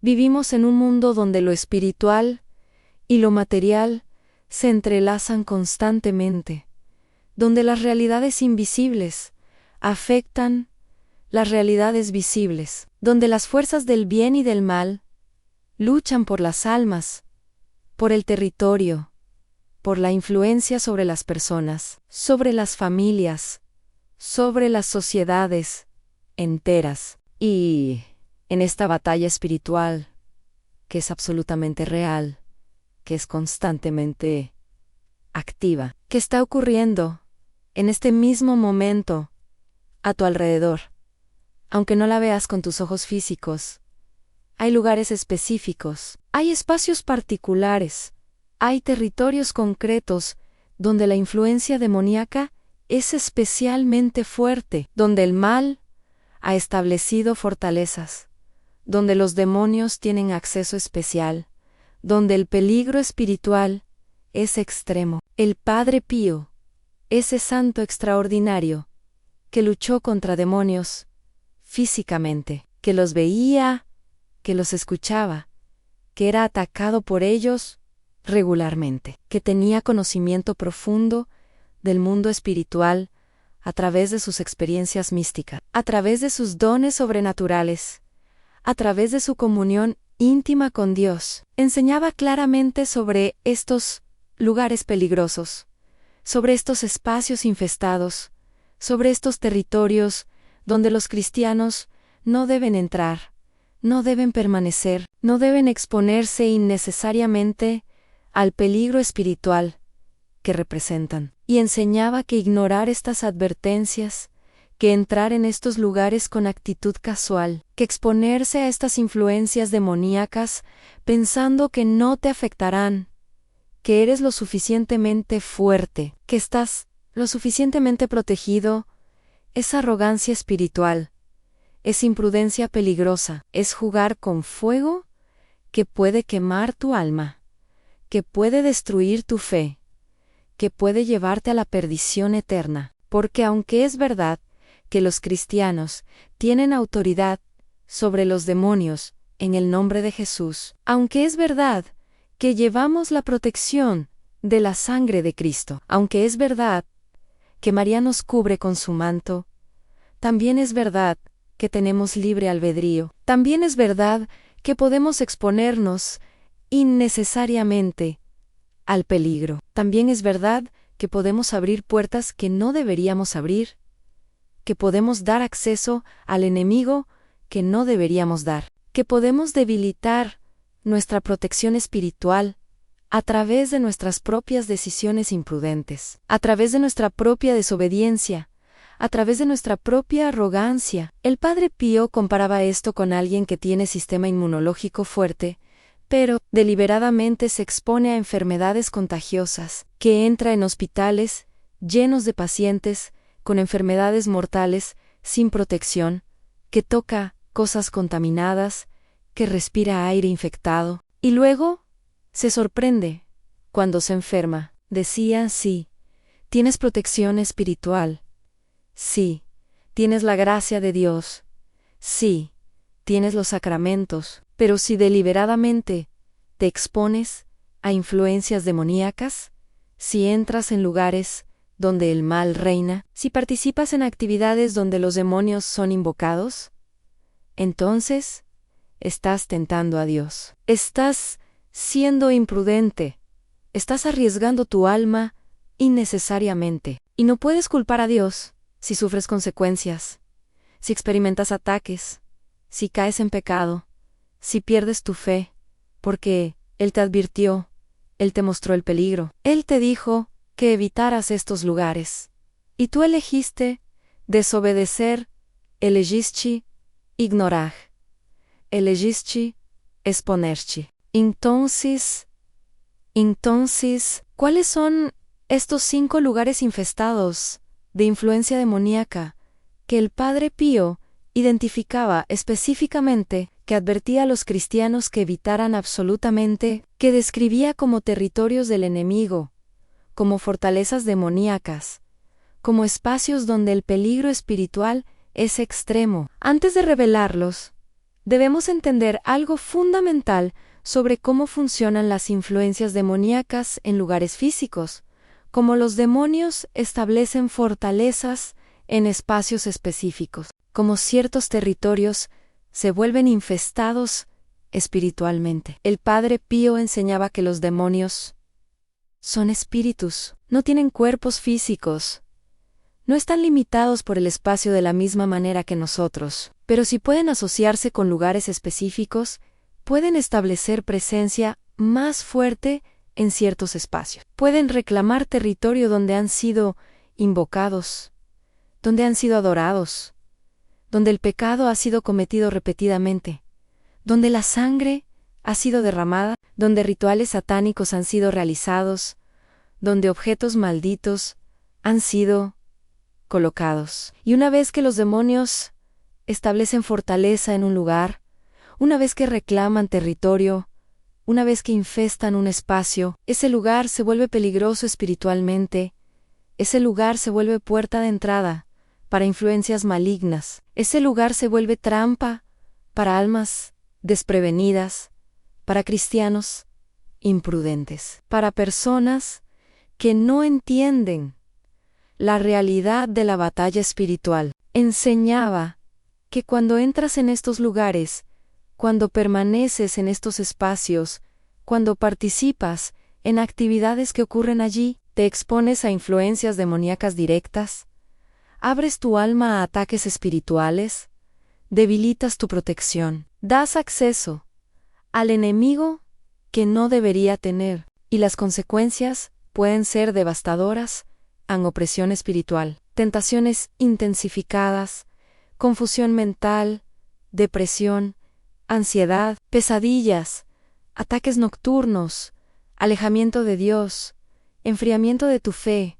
Vivimos en un mundo donde lo espiritual y lo material se entrelazan constantemente, donde las realidades invisibles afectan las realidades visibles, donde las fuerzas del bien y del mal luchan por las almas, por el territorio, por la influencia sobre las personas, sobre las familias, sobre las sociedades enteras. Y en esta batalla espiritual, que es absolutamente real, que es constantemente activa, que está ocurriendo en este mismo momento a tu alrededor, aunque no la veas con tus ojos físicos, hay lugares específicos, hay espacios particulares, hay territorios concretos donde la influencia demoníaca es especialmente fuerte, donde el mal ha establecido fortalezas, donde los demonios tienen acceso especial, donde el peligro espiritual es extremo. El Padre Pío, ese santo extraordinario, que luchó contra demonios físicamente, que los veía, que los escuchaba, que era atacado por ellos regularmente, que tenía conocimiento profundo del mundo espiritual a través de sus experiencias místicas, a través de sus dones sobrenaturales, a través de su comunión íntima con Dios. Enseñaba claramente sobre estos lugares peligrosos, sobre estos espacios infestados, sobre estos territorios donde los cristianos no deben entrar, no deben permanecer, no deben exponerse innecesariamente al peligro espiritual que representan. Y enseñaba que ignorar estas advertencias, que entrar en estos lugares con actitud casual, que exponerse a estas influencias demoníacas pensando que no te afectarán, que eres lo suficientemente fuerte, que estás lo suficientemente protegido, es arrogancia espiritual, es imprudencia peligrosa, es jugar con fuego que puede quemar tu alma, que puede destruir tu fe, que puede llevarte a la perdición eterna, porque aunque es verdad que los cristianos tienen autoridad sobre los demonios en el nombre de Jesús, aunque es verdad que llevamos la protección de la sangre de Cristo, aunque es verdad que María nos cubre con su manto, también es verdad que tenemos libre albedrío, también es verdad que podemos exponernos innecesariamente al peligro, también es verdad que podemos abrir puertas que no deberíamos abrir, que podemos dar acceso al enemigo que no deberíamos dar, que podemos debilitar nuestra protección espiritual a través de nuestras propias decisiones imprudentes, a través de nuestra propia desobediencia, a través de nuestra propia arrogancia. El Padre Pío comparaba esto con alguien que tiene sistema inmunológico fuerte, pero deliberadamente se expone a enfermedades contagiosas, que entra en hospitales llenos de pacientes con enfermedades mortales sin protección, que toca cosas contaminadas, que respira aire infectado, y luego se sorprende cuando se enferma. Decía, sí, tienes protección espiritual, sí, tienes la gracia de Dios, sí, tienes los sacramentos, pero si deliberadamente te expones a influencias demoníacas, si entras en lugares donde el mal reina, si participas en actividades donde los demonios son invocados, entonces estás tentando a Dios. Estás siendo imprudente, estás arriesgando tu alma innecesariamente. Y no puedes culpar a Dios si sufres consecuencias, si experimentas ataques, si caes en pecado, si pierdes tu fe, porque Él te advirtió, Él te mostró el peligro, Él te dijo que evitaras estos lugares, y tú elegiste desobedecer, elegiste ignorar, elegiste exponerte. Entonces, ¿cuáles son estos 5 lugares infestados de influencia demoníaca que el Padre Pío identificaba específicamente, que advertía a los cristianos que evitaran absolutamente, que describía como territorios del enemigo, como fortalezas demoníacas, como espacios donde el peligro espiritual es extremo? Antes de revelarlos, debemos entender algo fundamental sobre cómo funcionan las influencias demoníacas en lugares físicos, cómo los demonios establecen fortalezas en espacios específicos, cómo ciertos territorios se vuelven infestados espiritualmente. El Padre Pío enseñaba que los demonios son espíritus, no tienen cuerpos físicos, no están limitados por el espacio de la misma manera que nosotros, pero si pueden asociarse con lugares específicos, pueden establecer presencia más fuerte en ciertos espacios. Pueden reclamar territorio donde han sido invocados, donde han sido adorados, donde el pecado ha sido cometido repetidamente, donde la sangre ha sido derramada, donde rituales satánicos han sido realizados, donde objetos malditos han sido colocados. Y una vez que los demonios establecen fortaleza en un lugar, una vez que reclaman territorio, una vez que infestan un espacio, ese lugar se vuelve peligroso espiritualmente, ese lugar se vuelve puerta de entrada para influencias malignas, ese lugar se vuelve trampa para almas desprevenidas, para cristianos imprudentes, para personas que no entienden la realidad de la batalla espiritual. Enseñaba que cuando entras en estos lugares, cuando permaneces en estos espacios, cuando participas en actividades que ocurren allí, te expones a influencias demoníacas directas, abres tu alma a ataques espirituales, debilitas tu protección, das acceso al enemigo que no debería tener, y las consecuencias pueden ser devastadoras en opresión espiritual, tentaciones intensificadas, confusión mental, depresión, ansiedad, pesadillas, ataques nocturnos, alejamiento de Dios, enfriamiento de tu fe,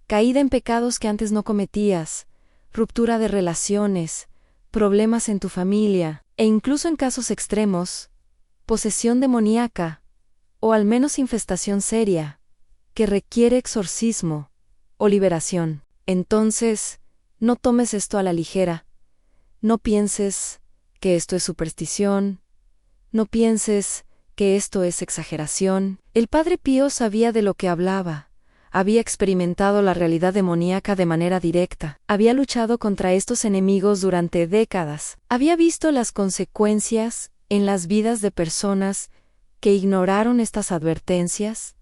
caída en pecados que antes no cometías, ruptura de relaciones, problemas en tu familia, e incluso en casos extremos, posesión demoníaca, o al menos infestación seria, que requiere exorcismo o liberación. Entonces, no tomes esto a la ligera. No pienses que esto es superstición. No pienses que esto es exageración. El Padre Pío sabía de lo que hablaba. Había experimentado la realidad demoníaca de manera directa. Había luchado contra estos enemigos durante décadas. Había visto las consecuencias en las vidas de personas que ignoraron estas advertencias,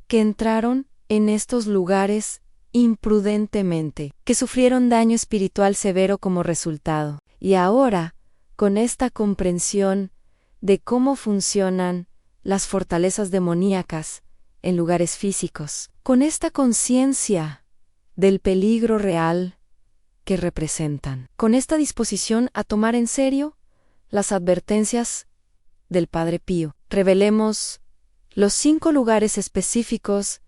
que entraron en estos lugares imprudentemente, que sufrieron daño espiritual severo como resultado. Y ahora, con esta comprensión de cómo funcionan las fortalezas demoníacas en lugares físicos, con esta conciencia del peligro real que representan, con esta disposición a tomar en serio las advertencias del Padre Pío, revelemos los 5 lugares específicos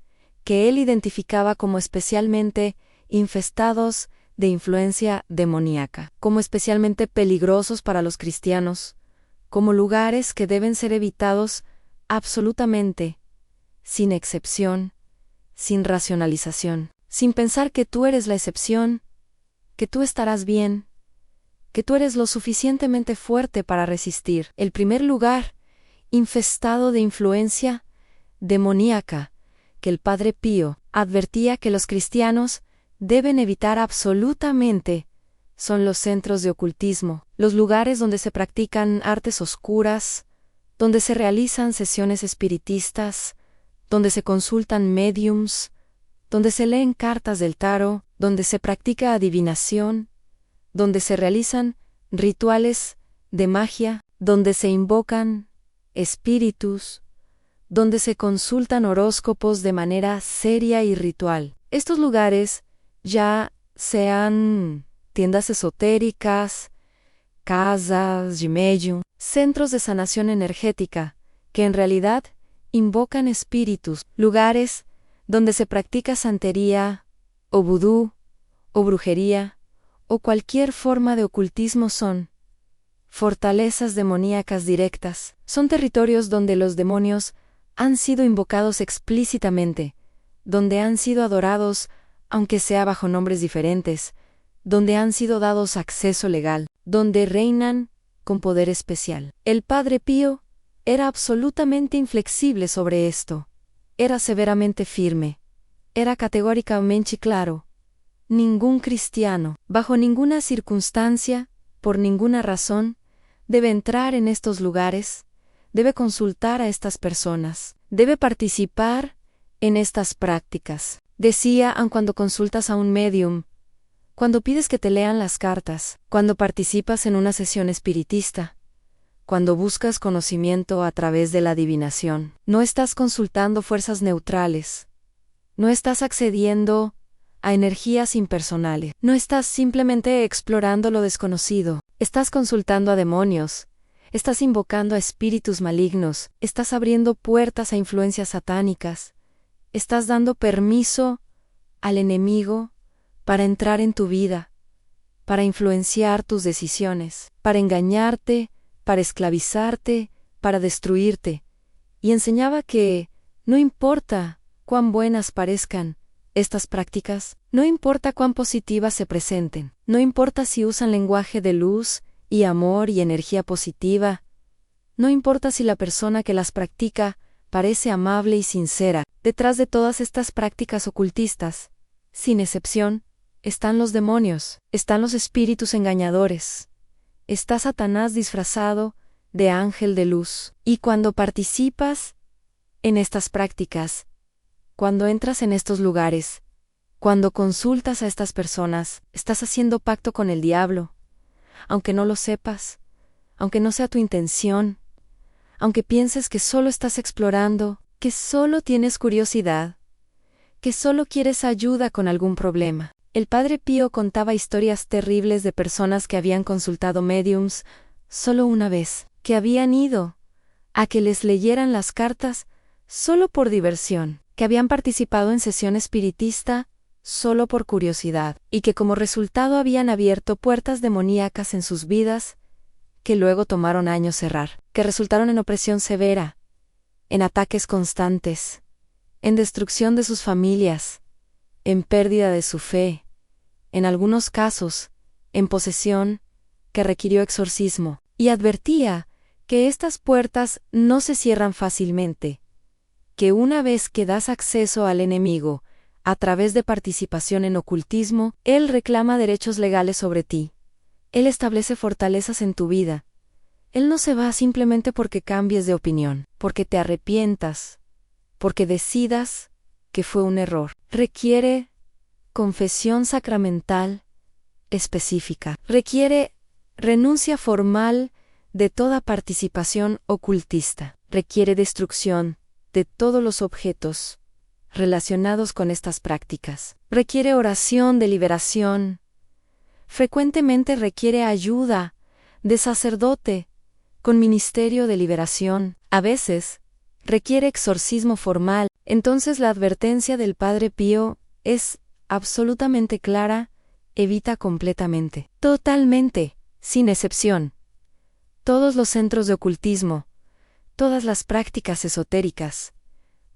que él identificaba como especialmente infestados de influencia demoníaca, como especialmente peligrosos para los cristianos, como lugares que deben ser evitados absolutamente, sin excepción, sin racionalización, sin pensar que tú eres la excepción, que tú estarás bien, que tú eres lo suficientemente fuerte para resistir. El primer lugar, infestado de influencia demoníaca, que el Padre Pío advertía que los cristianos deben evitar absolutamente, son los centros de ocultismo, los lugares donde se practican artes oscuras, donde se realizan sesiones espiritistas, donde se consultan médiums, donde se leen cartas del tarot, donde se practica adivinación, donde se realizan rituales de magia, donde se invocan espíritus, donde se consultan horóscopos de manera seria y ritual. Estos lugares, ya sean tiendas esotéricas, casas de médium, centros de sanación energética, que en realidad invocan espíritus, lugares donde se practica santería, o vudú, o brujería, o cualquier forma de ocultismo son fortalezas demoníacas directas, son territorios donde los demonios han sido invocados explícitamente, donde han sido adorados, aunque sea bajo nombres diferentes, donde han sido dados acceso legal, donde reinan con poder especial. El Padre Pío era absolutamente inflexible sobre esto. Era severamente firme. Era categóricamente claro. Ningún cristiano, bajo ninguna circunstancia, por ninguna razón, debe entrar en estos lugares, debe consultar a estas personas, debe participar en estas prácticas. Decía, aun cuando consultas a un médium, cuando pides que te lean las cartas, cuando participas en una sesión espiritista, cuando buscas conocimiento a través de la adivinación, no estás consultando fuerzas neutrales, no estás accediendo a energías impersonales, no estás simplemente explorando lo desconocido, estás consultando a demonios, estás invocando a espíritus malignos, estás abriendo puertas a influencias satánicas, estás dando permiso al enemigo para entrar en tu vida, para influenciar tus decisiones, para engañarte, para esclavizarte, para destruirte. Y enseñaba que no importa cuán buenas parezcan estas prácticas, no importa cuán positivas se presenten, no importa si usan lenguaje de luz y amor y energía positiva, no importa si la persona que las practica parece amable y sincera, detrás de todas estas prácticas ocultistas, sin excepción, están los demonios, están los espíritus engañadores, está Satanás disfrazado de ángel de luz. Y cuando participas en estas prácticas, cuando entras en estos lugares, cuando consultas a estas personas, estás haciendo pacto con el diablo, aunque no lo sepas, aunque no sea tu intención, aunque pienses que solo estás explorando, que solo tienes curiosidad, que solo quieres ayuda con algún problema. El Padre Pío contaba historias terribles de personas que habían consultado médiums solo una vez, que habían ido a que les leyeran las cartas solo por diversión, que habían participado en sesión espiritista solo por curiosidad, y que como resultado habían abierto puertas demoníacas en sus vidas, que luego tomaron años cerrar, que resultaron en opresión severa, en ataques constantes, en destrucción de sus familias, en pérdida de su fe, en algunos casos, en posesión, que requirió exorcismo, y advertía que estas puertas no se cierran fácilmente, que una vez que das acceso al enemigo, a través de participación en ocultismo, él reclama derechos legales sobre ti. Él establece fortalezas en tu vida. Él no se va simplemente porque cambies de opinión, porque te arrepientas, porque decidas que fue un error. Requiere confesión sacramental específica. Requiere renuncia formal de toda participación ocultista. Requiere destrucción de todos los objetos relacionados con estas prácticas. Requiere oración de liberación. Frecuentemente requiere ayuda de sacerdote con ministerio de liberación. A veces requiere exorcismo formal. Entonces la advertencia del Padre Pío es absolutamente clara: evita completamente, totalmente, sin excepción, todos los centros de ocultismo, todas las prácticas esotéricas,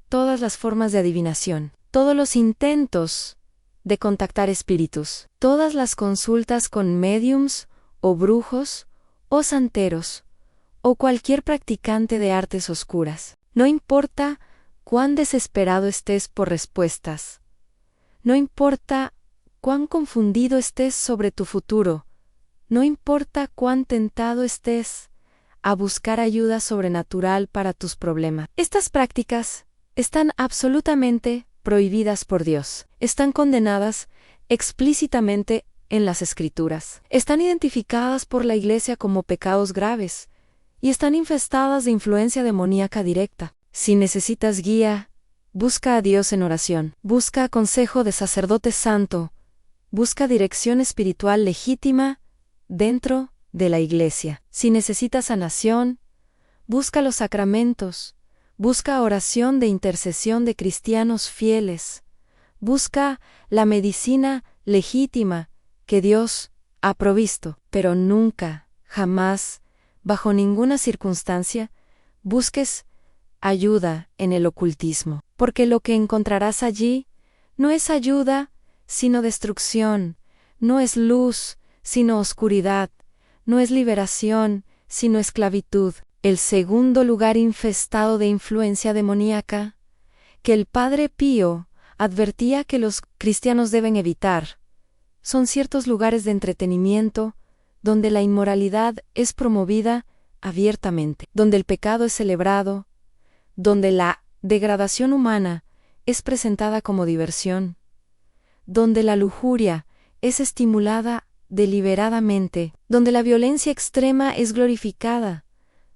todas las formas de adivinación, todos los intentos de contactar espíritus, todas las consultas con médiums o brujos o santeros o cualquier practicante de artes oscuras. No importa cuán desesperado estés por respuestas, no importa cuán confundido estés sobre tu futuro, no importa cuán tentado estés a buscar ayuda sobrenatural para tus problemas. Estas prácticas están absolutamente prohibidas por Dios. Están condenadas explícitamente en las Escrituras. Están identificadas por la Iglesia como pecados graves y están infestadas de influencia demoníaca directa. Si necesitas guía, busca a Dios en oración. Busca consejo de sacerdote santo. Busca dirección espiritual legítima dentro de la Iglesia. Si necesitas sanación, busca los sacramentos. Busca oración de intercesión de cristianos fieles. Busca la medicina legítima que Dios ha provisto. Pero nunca, jamás, bajo ninguna circunstancia, busques ayuda en el ocultismo. Porque lo que encontrarás allí no es ayuda, sino destrucción. No es luz, sino oscuridad. No es liberación, sino esclavitud. El segundo lugar infestado de influencia demoníaca, que el Padre Pío advertía que los cristianos deben evitar, son ciertos lugares de entretenimiento donde la inmoralidad es promovida abiertamente, donde el pecado es celebrado, donde la degradación humana es presentada como diversión, donde la lujuria es estimulada deliberadamente, donde la violencia extrema es glorificada,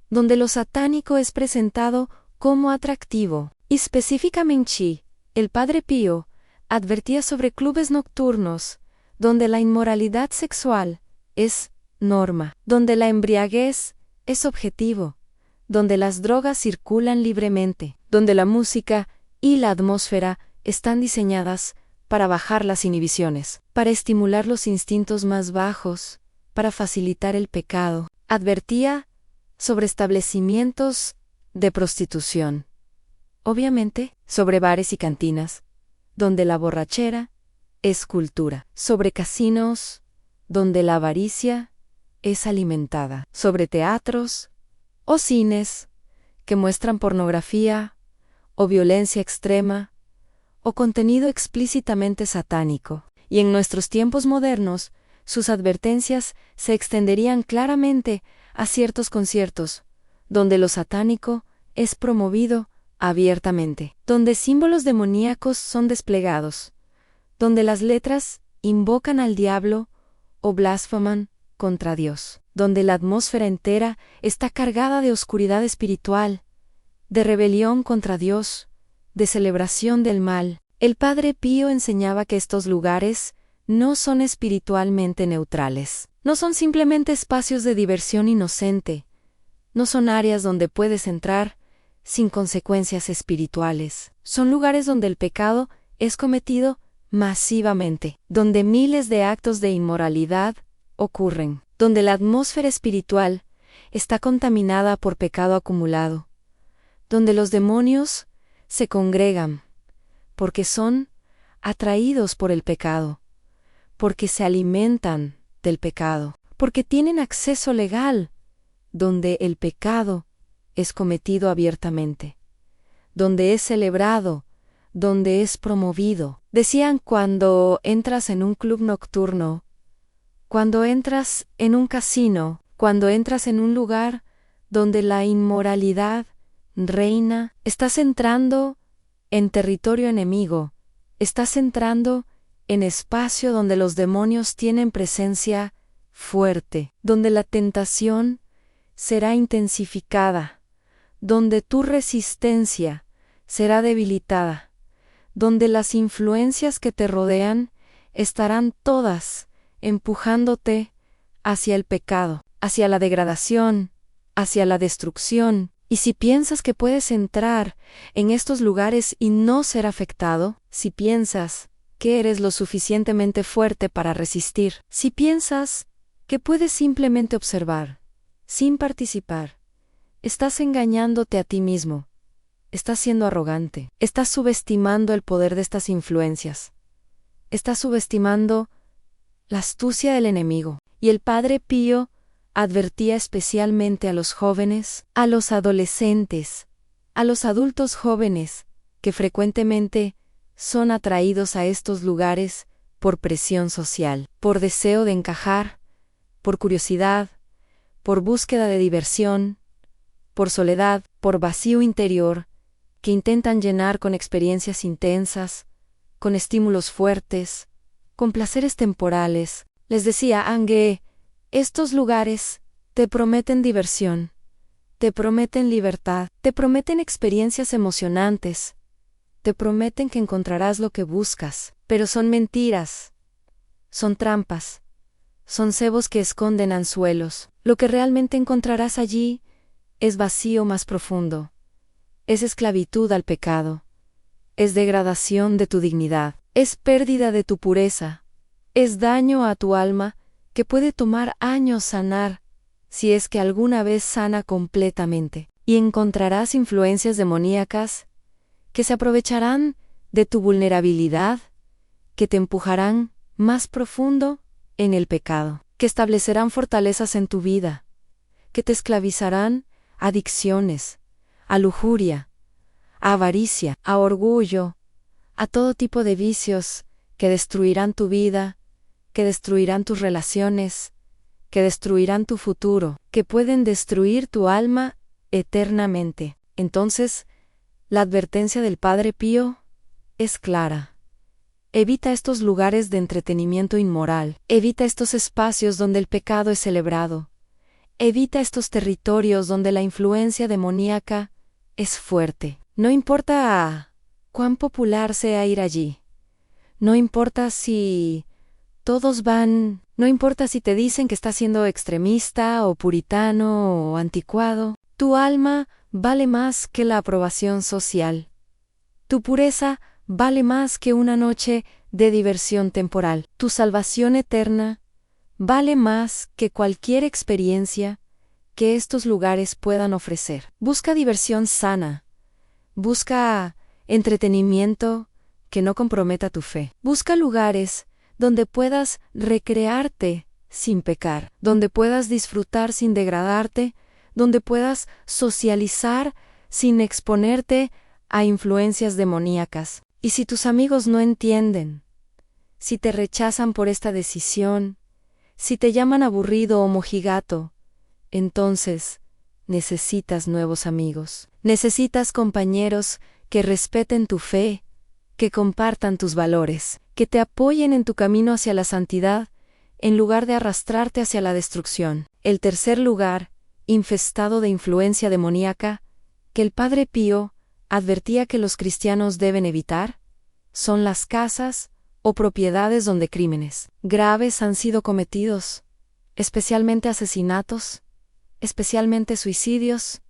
donde lo satánico es presentado como atractivo. Y específicamente, el Padre Pío advertía sobre clubes nocturnos, donde la inmoralidad sexual es norma, donde la embriaguez es objetivo, donde las drogas circulan libremente, donde la música y la atmósfera están diseñadas para bajar las inhibiciones, para estimular los instintos más bajos, para facilitar el pecado. Advertía sobre establecimientos de prostitución, obviamente sobre bares y cantinas, donde la borrachera es cultura, sobre casinos, donde la avaricia es alimentada, sobre teatros o cines que muestran pornografía o violencia extrema o contenido explícitamente satánico. Y en nuestros tiempos modernos, sus advertencias se extenderían claramente a ciertos conciertos, donde lo satánico es promovido abiertamente, donde símbolos demoníacos son desplegados, donde las letras invocan al diablo o blasfeman contra Dios, donde la atmósfera entera está cargada de oscuridad espiritual, de rebelión contra Dios, de celebración del mal. El Padre Pío enseñaba que estos lugares no son espiritualmente neutrales, no son simplemente espacios de diversión inocente, no son áreas donde puedes entrar sin consecuencias espirituales, son lugares donde el pecado es cometido masivamente, donde miles de actos de inmoralidad ocurren, donde la atmósfera espiritual está contaminada por pecado acumulado, donde los demonios se congregan, porque son atraídos por el pecado, porque se alimentan del pecado, porque tienen acceso legal, donde el pecado es cometido abiertamente, donde es celebrado, donde es promovido. Decían, cuando entras en un club nocturno, cuando entras en un casino, cuando entras en un lugar donde la inmoralidad reina, estás entrando en territorio enemigo, estás entrando en espacio donde los demonios tienen presencia fuerte, donde la tentación será intensificada, donde tu resistencia será debilitada, donde las influencias que te rodean estarán todas empujándote hacia el pecado, hacia la degradación, hacia la destrucción. Y si piensas que puedes entrar en estos lugares y no ser afectado, si piensas que eres lo suficientemente fuerte para resistir, si piensas que puedes simplemente observar, sin participar, estás engañándote a ti mismo, estás siendo arrogante, estás subestimando el poder de estas influencias, estás subestimando la astucia del enemigo. Y el Padre Pío advertía especialmente a los jóvenes, a los adolescentes, a los adultos jóvenes, que frecuentemente son atraídos a estos lugares por presión social, por deseo de encajar, por curiosidad, por búsqueda de diversión, por soledad, por vacío interior, que intentan llenar con experiencias intensas, con estímulos fuertes, con placeres temporales. Les decía Ange, estos lugares te prometen diversión, te prometen libertad, te prometen experiencias emocionantes, te prometen que encontrarás lo que buscas, pero son mentiras, son trampas, son cebos que esconden anzuelos. Lo que realmente encontrarás allí es vacío más profundo, es esclavitud al pecado, es degradación de tu dignidad, es pérdida de tu pureza, es daño a tu alma que puede tomar años sanar, si es que alguna vez sana completamente, y encontrarás influencias demoníacas que se aprovecharán de tu vulnerabilidad, que te empujarán más profundo en el pecado, que establecerán fortalezas en tu vida, que te esclavizarán a adicciones, a lujuria, a avaricia, a orgullo, a todo tipo de vicios que destruirán tu vida, que destruirán tus relaciones, que destruirán tu futuro, que pueden destruir tu alma eternamente. Entonces, la advertencia del Padre Pío es clara. Evita estos lugares de entretenimiento inmoral, evita estos espacios donde el pecado es celebrado, evita estos territorios donde la influencia demoníaca es fuerte. No importa cuán popular sea ir allí, no importa si todos van, no importa si te dicen que estás siendo extremista o puritano o anticuado, tu alma vale más que la aprobación social. Tu pureza vale más que una noche de diversión temporal. Tu salvación eterna vale más que cualquier experiencia que estos lugares puedan ofrecer. Busca diversión sana. Busca entretenimiento que no comprometa tu fe. Busca lugares donde puedas recrearte sin pecar, donde puedas disfrutar sin degradarte, donde puedas socializar sin exponerte a influencias demoníacas. Y si tus amigos no entienden, si te rechazan por esta decisión, si te llaman aburrido o mojigato, entonces necesitas nuevos amigos. Necesitas compañeros que respeten tu fe, que compartan tus valores, que te apoyen en tu camino hacia la santidad, en lugar de arrastrarte hacia la destrucción. El tercer lugar, infestado de influencia demoníaca, que el Padre Pío advertía que los cristianos deben evitar, son las casas o propiedades donde crímenes graves han sido cometidos, especialmente asesinatos, especialmente suicidios,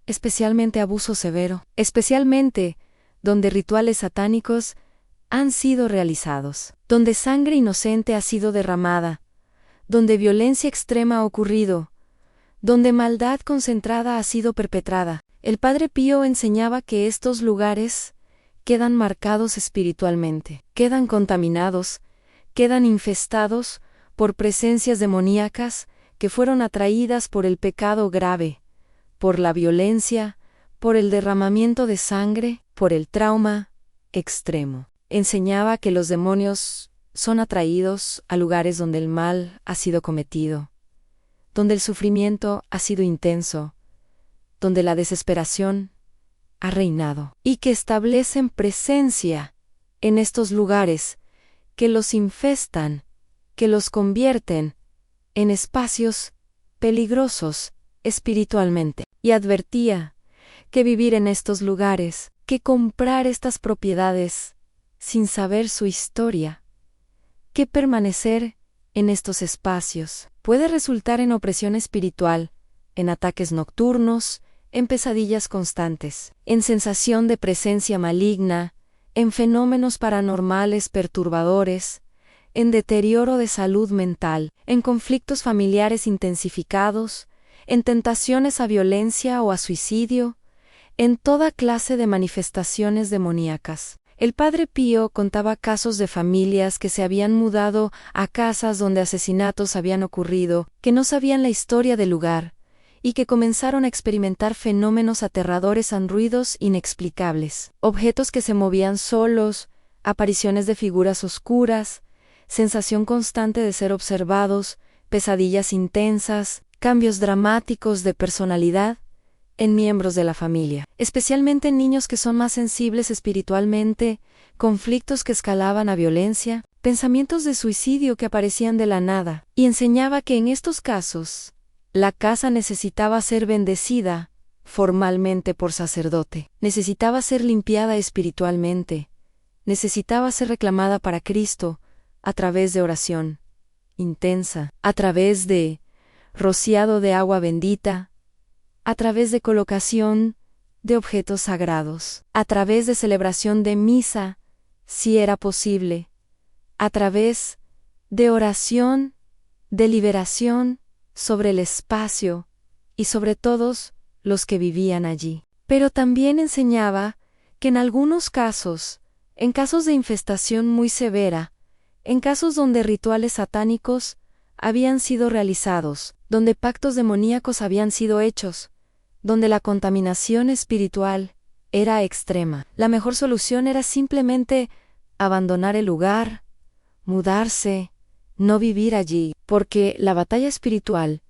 especialmente abuso severo, especialmente donde rituales satánicos han sido realizados, donde sangre inocente ha sido derramada, donde violencia extrema ha ocurrido, donde maldad concentrada ha sido perpetrada. El Padre Pío enseñaba que estos lugares quedan marcados espiritualmente, quedan contaminados, quedan infestados por presencias demoníacas que fueron atraídas por el pecado grave, por la violencia, por el derramamiento de sangre, por el trauma extremo. Enseñaba que los demonios son atraídos a lugares donde el mal ha sido cometido, donde el sufrimiento ha sido intenso, donde la desesperación ha reinado, y que establecen presencia en estos lugares, que los infestan, que los convierten en espacios peligrosos espiritualmente. Y advertía que vivir en estos lugares, que comprar estas propiedades sin saber su historia, que permanecer en estos espacios puede resultar en opresión espiritual, en ataques nocturnos, en pesadillas constantes, en sensación de presencia maligna, en fenómenos paranormales perturbadores, en deterioro de salud mental, en conflictos familiares intensificados, en tentaciones a violencia o a suicidio, en toda clase de manifestaciones demoníacas. El Padre Pío contaba casos de familias que se habían mudado a casas donde asesinatos habían ocurrido, que no sabían la historia del lugar, y que comenzaron a experimentar fenómenos aterradores en ruidos inexplicables, objetos que se movían solos, apariciones de figuras oscuras, sensación constante de ser observados, pesadillas intensas, cambios dramáticos de personalidad en miembros de la familia, especialmente en niños que son más sensibles espiritualmente, conflictos que escalaban a violencia, pensamientos de suicidio que aparecían de la nada, y enseñaba que en estos casos, la casa necesitaba ser bendecida formalmente por sacerdote, necesitaba ser limpiada espiritualmente, necesitaba ser reclamada para Cristo a través de oración intensa, a través de rociado de agua bendita, a través de colocación de objetos sagrados, a través de celebración de misa, si era posible, a través de oración, de liberación sobre el espacio y sobre todos los que vivían allí. Pero también enseñaba que en algunos casos, en casos de infestación muy severa, en casos donde rituales satánicos habían sido realizados, donde pactos demoníacos habían sido hechos, donde la contaminación espiritual era extrema. La mejor solución era simplemente abandonar el lugar, mudarse, no vivir allí, porque la batalla espiritual,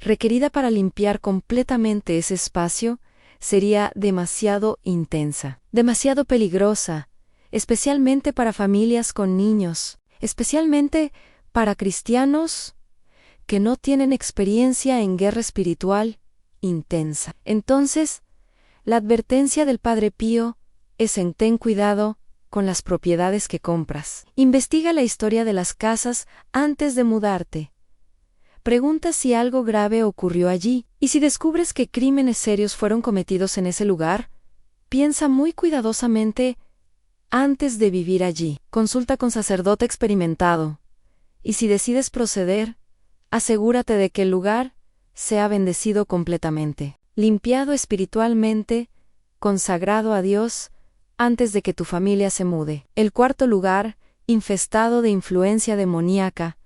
requerida para limpiar completamente ese espacio, sería demasiado intensa, demasiado peligrosa, especialmente para familias con niños, especialmente para cristianos que no tienen experiencia en guerra espiritual intensa. Entonces, la advertencia del Padre Pío es en ten cuidado con las propiedades que compras. Investiga la historia de las casas antes de mudarte. Pregunta si algo grave ocurrió allí, y si descubres que crímenes serios fueron cometidos en ese lugar, piensa muy cuidadosamente antes de vivir allí. Consulta con sacerdote experimentado, y si decides proceder, asegúrate de que el lugar sea bendecido completamente, limpiado espiritualmente, consagrado a Dios, antes de que tu familia se mude. El cuarto lugar, infestado de influencia demoníaca,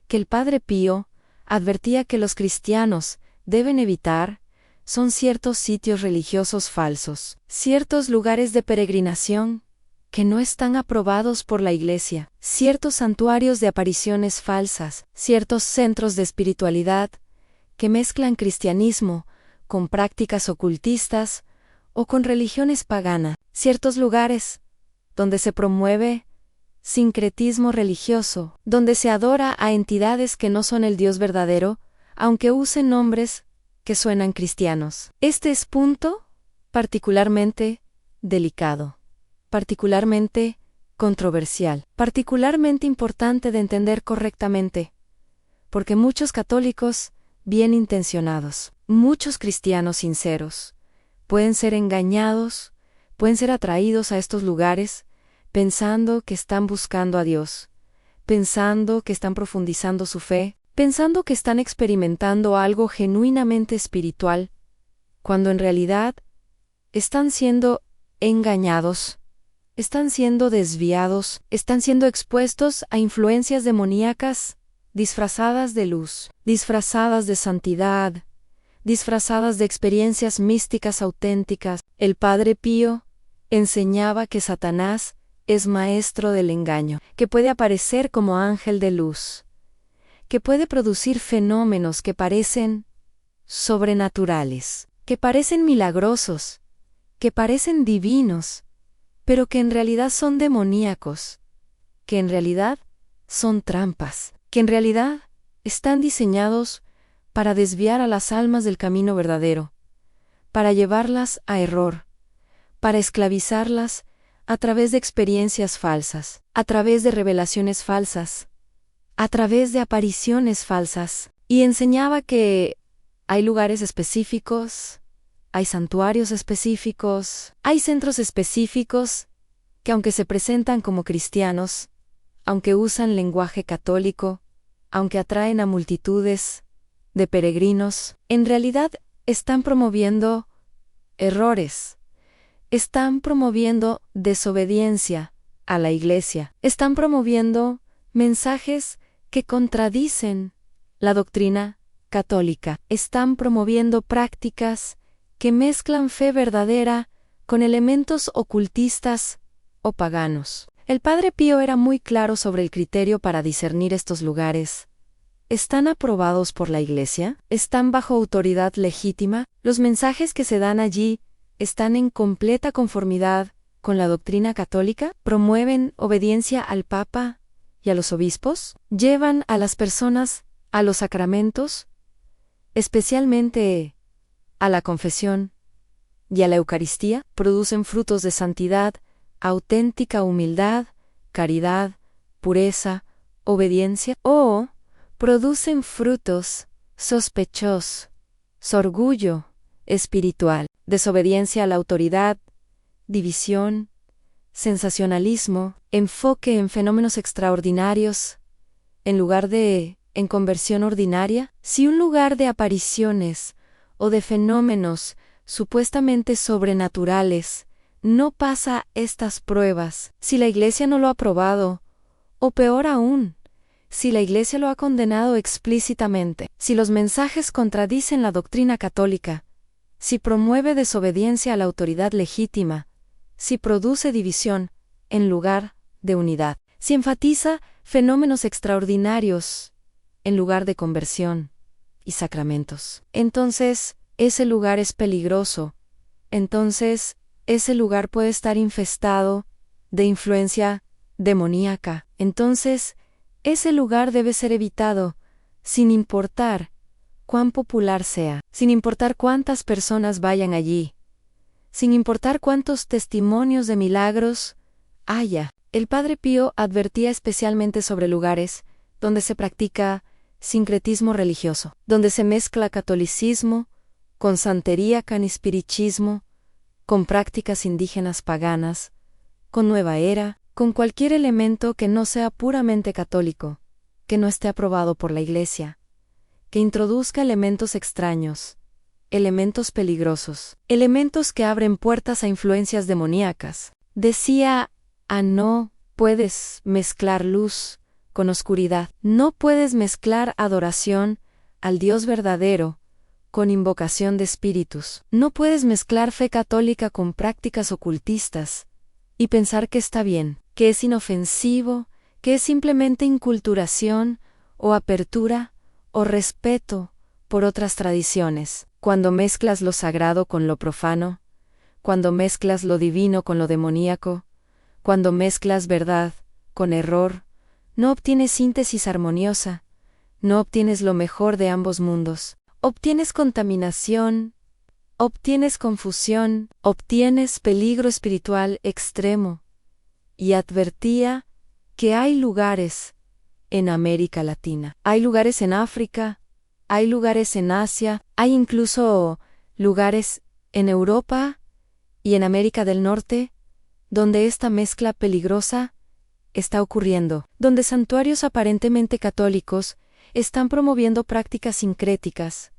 que el Padre Pío advertía que los cristianos deben evitar, son ciertos sitios religiosos falsos, ciertos lugares de peregrinación que no están aprobados por la Iglesia, ciertos santuarios de apariciones falsas, ciertos centros de espiritualidad que mezclan cristianismo con prácticas ocultistas o con religiones paganas, ciertos lugares donde se promueve sincretismo religioso, donde se adora a entidades que no son el Dios verdadero, aunque usen nombres que suenan cristianos. Este es punto particularmente delicado, particularmente controversial, particularmente importante de entender correctamente, porque muchos católicos bien intencionados, muchos cristianos sinceros, pueden ser engañados, pueden ser atraídos a estos lugares, pensando que están buscando a Dios, pensando que están profundizando su fe, pensando que están experimentando algo genuinamente espiritual, cuando en realidad están siendo engañados, están siendo desviados, están siendo expuestos a influencias demoníacas, disfrazadas de luz, disfrazadas de santidad, disfrazadas de experiencias místicas auténticas. El Padre Pío enseñaba que Satanás es maestro del engaño, que puede aparecer como ángel de luz, que puede producir fenómenos que parecen sobrenaturales, que parecen milagrosos, que parecen divinos, pero que en realidad son demoníacos, que en realidad son trampas, que en realidad están diseñados para desviar a las almas del camino verdadero, para llevarlas a error, para esclavizarlas a través de experiencias falsas, a través de revelaciones falsas, a través de apariciones falsas, y enseñaba que hay lugares específicos, hay santuarios específicos, hay centros específicos que aunque se presentan como cristianos, aunque usan lenguaje católico, aunque atraen a multitudes de peregrinos, en realidad están promoviendo errores, están promoviendo desobediencia a la Iglesia, están promoviendo mensajes que contradicen la doctrina católica, están promoviendo prácticas que mezclan fe verdadera con elementos ocultistas o paganos. El Padre Pío era muy claro sobre el criterio para discernir estos lugares. ¿Están aprobados por la Iglesia? ¿Están bajo autoridad legítima? ¿Los mensajes que se dan allí están en completa conformidad con la doctrina católica? ¿Promueven obediencia al Papa y a los obispos? ¿Llevan a las personas a los sacramentos, especialmente a la confesión y a la Eucaristía? ¿Producen frutos de santidad, auténtica humildad, caridad, pureza, obediencia? ¿O producen frutos sospechosos, orgullo espiritual, desobediencia a la autoridad, división, sensacionalismo, enfoque en fenómenos extraordinarios, en lugar de en conversión ordinaria? Si un lugar de apariciones o de fenómenos supuestamente sobrenaturales no pasa estas pruebas, si la Iglesia no lo ha aprobado, o peor aún, si la Iglesia lo ha condenado explícitamente, si los mensajes contradicen la doctrina católica, si promueve desobediencia a la autoridad legítima, si produce división en lugar de unidad, si enfatiza fenómenos extraordinarios en lugar de conversión y sacramentos. Entonces, ese lugar es peligroso. Entonces, ese lugar puede estar infestado de influencia demoníaca. Entonces, ese lugar debe ser evitado, sin importar cuán popular sea, sin importar cuántas personas vayan allí, sin importar cuántos testimonios de milagros haya. El Padre Pío advertía especialmente sobre lugares donde se practica sincretismo religioso, donde se mezcla catolicismo con santería, espiritismo, con prácticas indígenas paganas, con nueva era, con cualquier elemento que no sea puramente católico, que no esté aprobado por la Iglesia, que introduzca elementos extraños, elementos peligrosos, elementos que abren puertas a influencias demoníacas. Decía, no puedes mezclar luz con oscuridad, no puedes mezclar adoración al Dios verdadero con invocación de espíritus, no puedes mezclar fe católica con prácticas ocultistas y pensar que está bien, que es inofensivo, que es simplemente inculturación o apertura o respeto por otras tradiciones. Cuando mezclas lo sagrado con lo profano, cuando mezclas lo divino con lo demoníaco, cuando mezclas verdad con error, no obtienes síntesis armoniosa, no obtienes lo mejor de ambos mundos, obtienes contaminación, obtienes confusión, obtienes peligro espiritual extremo. Y advertía que hay lugares en América Latina, hay lugares en África, hay lugares en Asia, hay incluso lugares en Europa y en América del Norte, donde esta mezcla peligrosa está ocurriendo, donde santuarios aparentemente católicos están promoviendo prácticas sincréticas,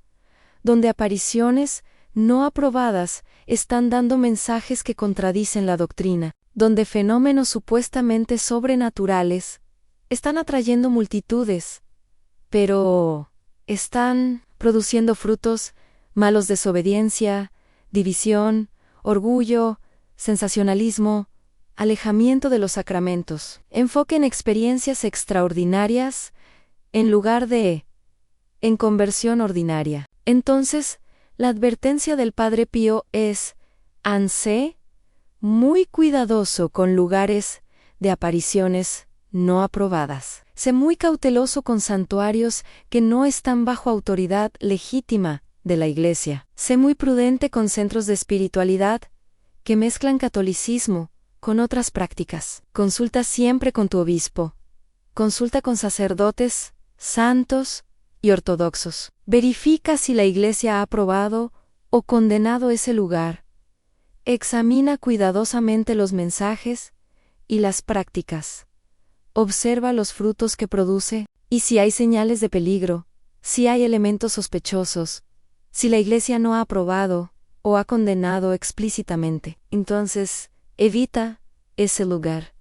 donde apariciones no aprobadas están dando mensajes que contradicen la doctrina, donde fenómenos supuestamente sobrenaturales están atrayendo multitudes, pero están produciendo frutos malos: desobediencia, división, orgullo, sensacionalismo, alejamiento de los sacramentos, enfoque en experiencias extraordinarias en lugar de en conversión ordinaria. Entonces, la advertencia del Padre Pío es: sé muy cuidadoso con lugares de apariciones no aprobadas. Sé muy cauteloso con santuarios que no están bajo autoridad legítima de la Iglesia. Sé muy prudente con centros de espiritualidad que mezclan catolicismo con otras prácticas. Consulta siempre con tu obispo. Consulta con sacerdotes, santos y ortodoxos. Verifica si la Iglesia ha aprobado o condenado ese lugar. Examina cuidadosamente los mensajes y las prácticas. Observa los frutos que produce, y si hay señales de peligro, si hay elementos sospechosos, si la Iglesia no ha aprobado o ha condenado explícitamente, entonces evita ese lugar.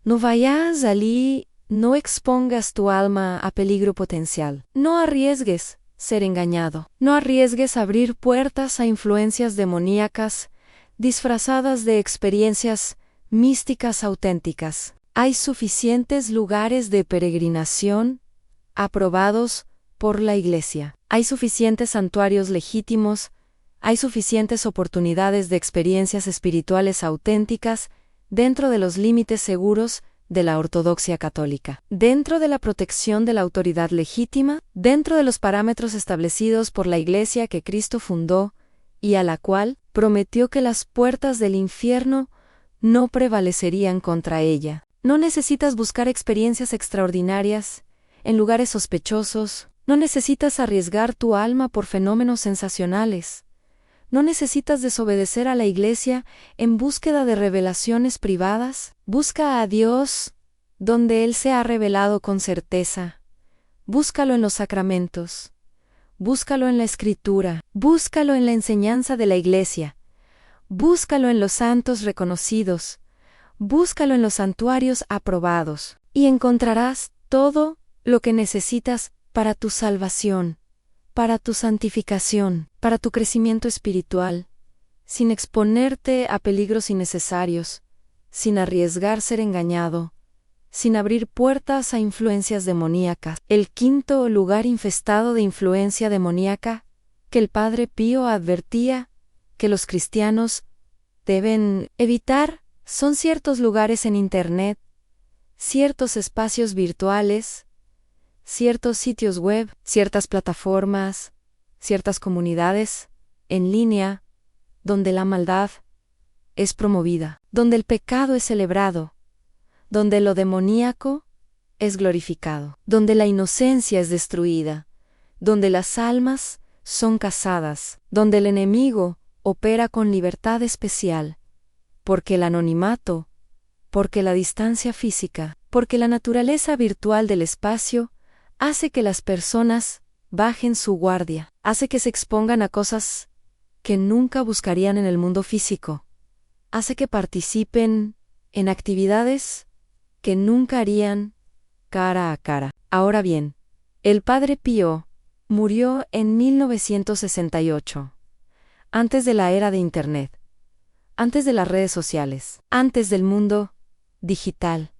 No vayas allí, no expongas tu alma a peligro potencial. No arriesgues ser engañado. No arriesgues abrir puertas a influencias demoníacas disfrazadas de experiencias místicas auténticas. Hay suficientes lugares de peregrinación aprobados por la Iglesia. Hay suficientes santuarios legítimos, hay suficientes oportunidades de experiencias espirituales auténticas dentro de los límites seguros de la ortodoxia católica, dentro de la protección de la autoridad legítima, dentro de los parámetros establecidos por la Iglesia que Cristo fundó y a la cual prometió que las puertas del infierno no prevalecerían contra ella. No necesitas buscar experiencias extraordinarias en lugares sospechosos, no necesitas arriesgar tu alma por fenómenos sensacionales, no necesitas desobedecer a la Iglesia en búsqueda de revelaciones privadas. Busca a Dios donde Él se ha revelado con certeza. Búscalo en los sacramentos, búscalo en la Escritura, búscalo en la enseñanza de la Iglesia, búscalo en los santos reconocidos, búscalo en los santuarios aprobados, y encontrarás todo lo que necesitas para tu salvación, para tu santificación, para tu crecimiento espiritual, sin exponerte a peligros innecesarios, sin arriesgar ser engañado, sin abrir puertas a influencias demoníacas. El quinto lugar infestado de influencia demoníaca que el Padre Pío advertía que los cristianos deben evitar son ciertos lugares en Internet, ciertos espacios virtuales, ciertos sitios web, ciertas plataformas, ciertas comunidades en línea, donde la maldad es promovida, donde el pecado es celebrado, donde lo demoníaco es glorificado, donde la inocencia es destruida, donde las almas son cazadas, donde el enemigo opera con libertad especial, porque el anonimato, porque la distancia física, porque la naturaleza virtual del espacio hace que las personas bajen su guardia, hace que se expongan a cosas que nunca buscarían en el mundo físico, hace que participen en actividades que nunca harían cara a cara. Ahora bien, el Padre Pío murió en 1968, antes de la era de Internet, antes de las redes sociales, antes del mundo digital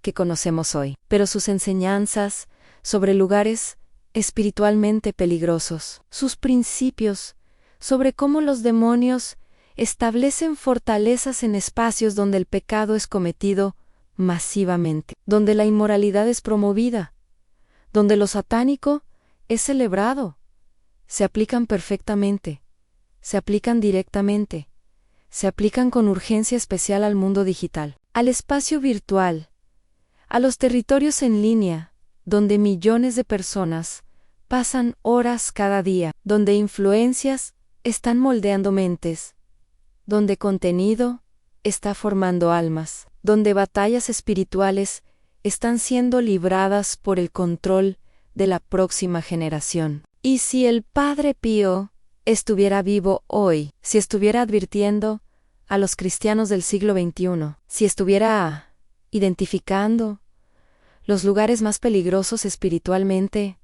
que conocemos hoy. Pero sus enseñanzas sobre lugares espiritualmente peligrosos, sus principios sobre cómo los demonios establecen fortalezas en espacios donde el pecado es cometido masivamente, donde la inmoralidad es promovida, donde lo satánico es celebrado, se aplican perfectamente, se aplican directamente, se aplican con urgencia especial al mundo digital, al espacio virtual, a los territorios en línea, donde millones de personas pasan horas cada día, donde influencias están moldeando mentes, donde contenido está formando almas, donde batallas espirituales están siendo libradas por el control de la próxima generación. Y si el Padre Pío estuviera vivo hoy, si estuviera advirtiendo a los cristianos del siglo XXI, si estuviera identificando los lugares más peligrosos espiritualmente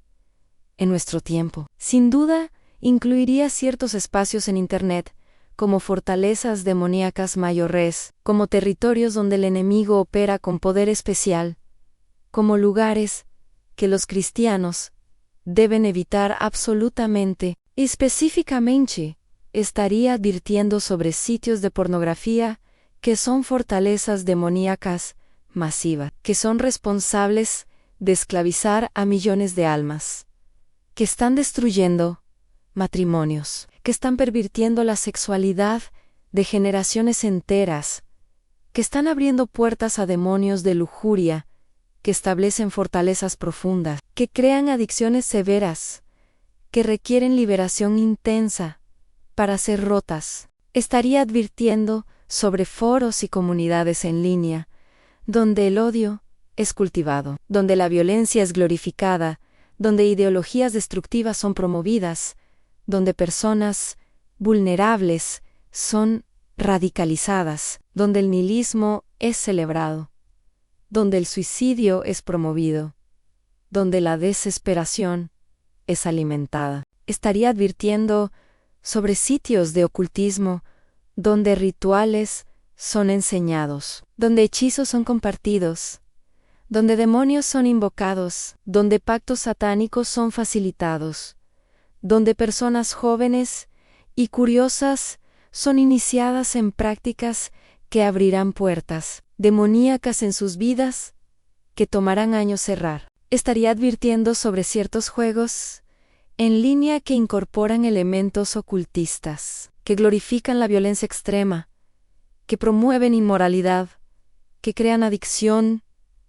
en nuestro tiempo, sin duda incluiría ciertos espacios en Internet como fortalezas demoníacas mayores, como territorios donde el enemigo opera con poder especial, como lugares que los cristianos deben evitar absolutamente. Específicamente, estaría advirtiendo sobre sitios de pornografía que son fortalezas demoníacas masivas, que son responsables de esclavizar a millones de almas, que están destruyendo matrimonios, que están pervirtiendo la sexualidad de generaciones enteras, que están abriendo puertas a demonios de lujuria, que establecen fortalezas profundas, que crean adicciones severas, que requieren liberación intensa para ser rotas. Estaría advirtiendo sobre foros y comunidades en línea, donde el odio es cultivado, donde la violencia es glorificada, donde ideologías destructivas son promovidas, donde personas vulnerables son radicalizadas, donde el nihilismo es celebrado, donde el suicidio es promovido, donde la desesperación es alimentada. Estaría advirtiendo sobre sitios de ocultismo, donde rituales son enseñados, donde hechizos son compartidos, donde demonios son invocados, donde pactos satánicos son facilitados, donde personas jóvenes y curiosas son iniciadas en prácticas que abrirán puertas demoníacas en sus vidas que tomarán años cerrar. Estaría advirtiendo sobre ciertos juegos en línea que incorporan elementos ocultistas, que glorifican la violencia extrema, que promueven inmoralidad, que crean adicción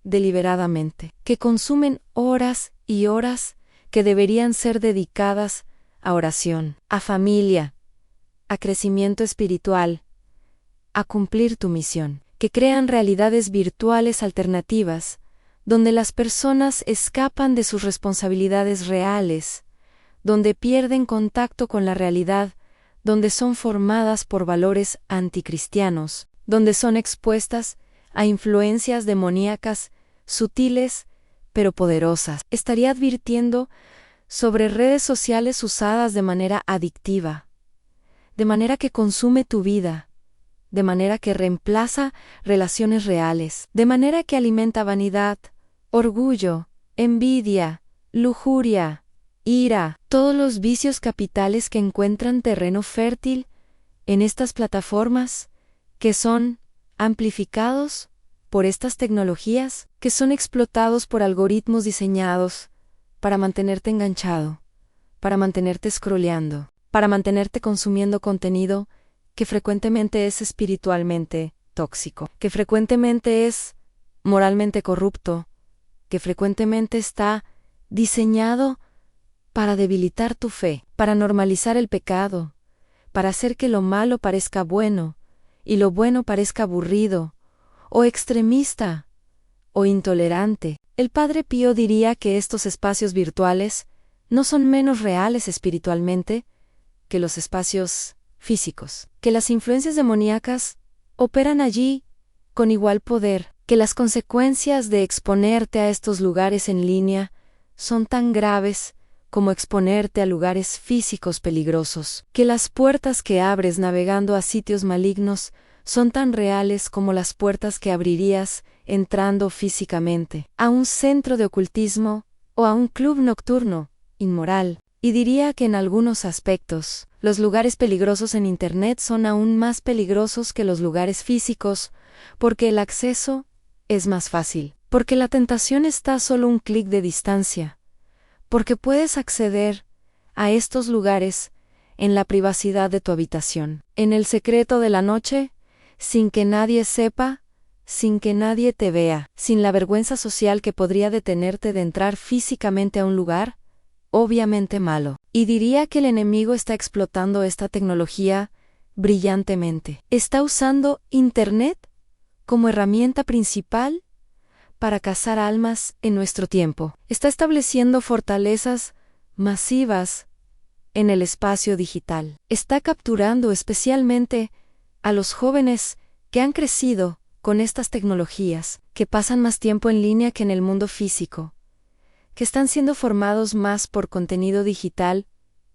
deliberadamente, que consumen horas y horas que deberían ser dedicadas a oración, a familia, a crecimiento espiritual, a cumplir tu misión, que crean realidades virtuales alternativas, donde las personas escapan de sus responsabilidades reales, donde pierden contacto con la realidad, donde son formadas por valores anticristianos, donde son expuestas a influencias demoníacas sutiles pero poderosas. Estaría advirtiendo sobre redes sociales usadas de manera adictiva, de manera que consume tu vida, de manera que reemplaza relaciones reales, de manera que alimenta vanidad, orgullo, envidia, lujuria, ira, todos los vicios capitales que encuentran terreno fértil en estas plataformas, que son amplificados por estas tecnologías, que son explotados por algoritmos diseñados para mantenerte enganchado, para mantenerte scrolleando, para mantenerte consumiendo contenido que frecuentemente es espiritualmente tóxico, que frecuentemente es moralmente corrupto, que frecuentemente está diseñado para debilitar tu fe, para normalizar el pecado, para hacer que lo malo parezca bueno y lo bueno parezca aburrido, o extremista, o intolerante. El Padre Pío diría que estos espacios virtuales no son menos reales espiritualmente que los espacios físicos, que las influencias demoníacas operan allí con igual poder, que las consecuencias de exponerte a estos lugares en línea son tan graves como exponerte a lugares físicos peligrosos, que las puertas que abres navegando a sitios malignos son tan reales como las puertas que abrirías entrando físicamente a un centro de ocultismo o a un club nocturno inmoral. Y diría que en algunos aspectos, los lugares peligrosos en Internet son aún más peligrosos que los lugares físicos, porque el acceso es más fácil, porque la tentación está a solo un clic de distancia, porque puedes acceder a estos lugares en la privacidad de tu habitación, en el secreto de la noche, sin que nadie sepa, sin que nadie te vea, sin la vergüenza social que podría detenerte de entrar físicamente a un lugar obviamente malo. Y diría que el enemigo está explotando esta tecnología brillantemente. Está usando Internet como herramienta principal para cazar almas en nuestro tiempo. Está estableciendo fortalezas masivas en el espacio digital. Está capturando especialmente a los jóvenes que han crecido con estas tecnologías, que pasan más tiempo en línea que en el mundo físico, que están siendo formados más por contenido digital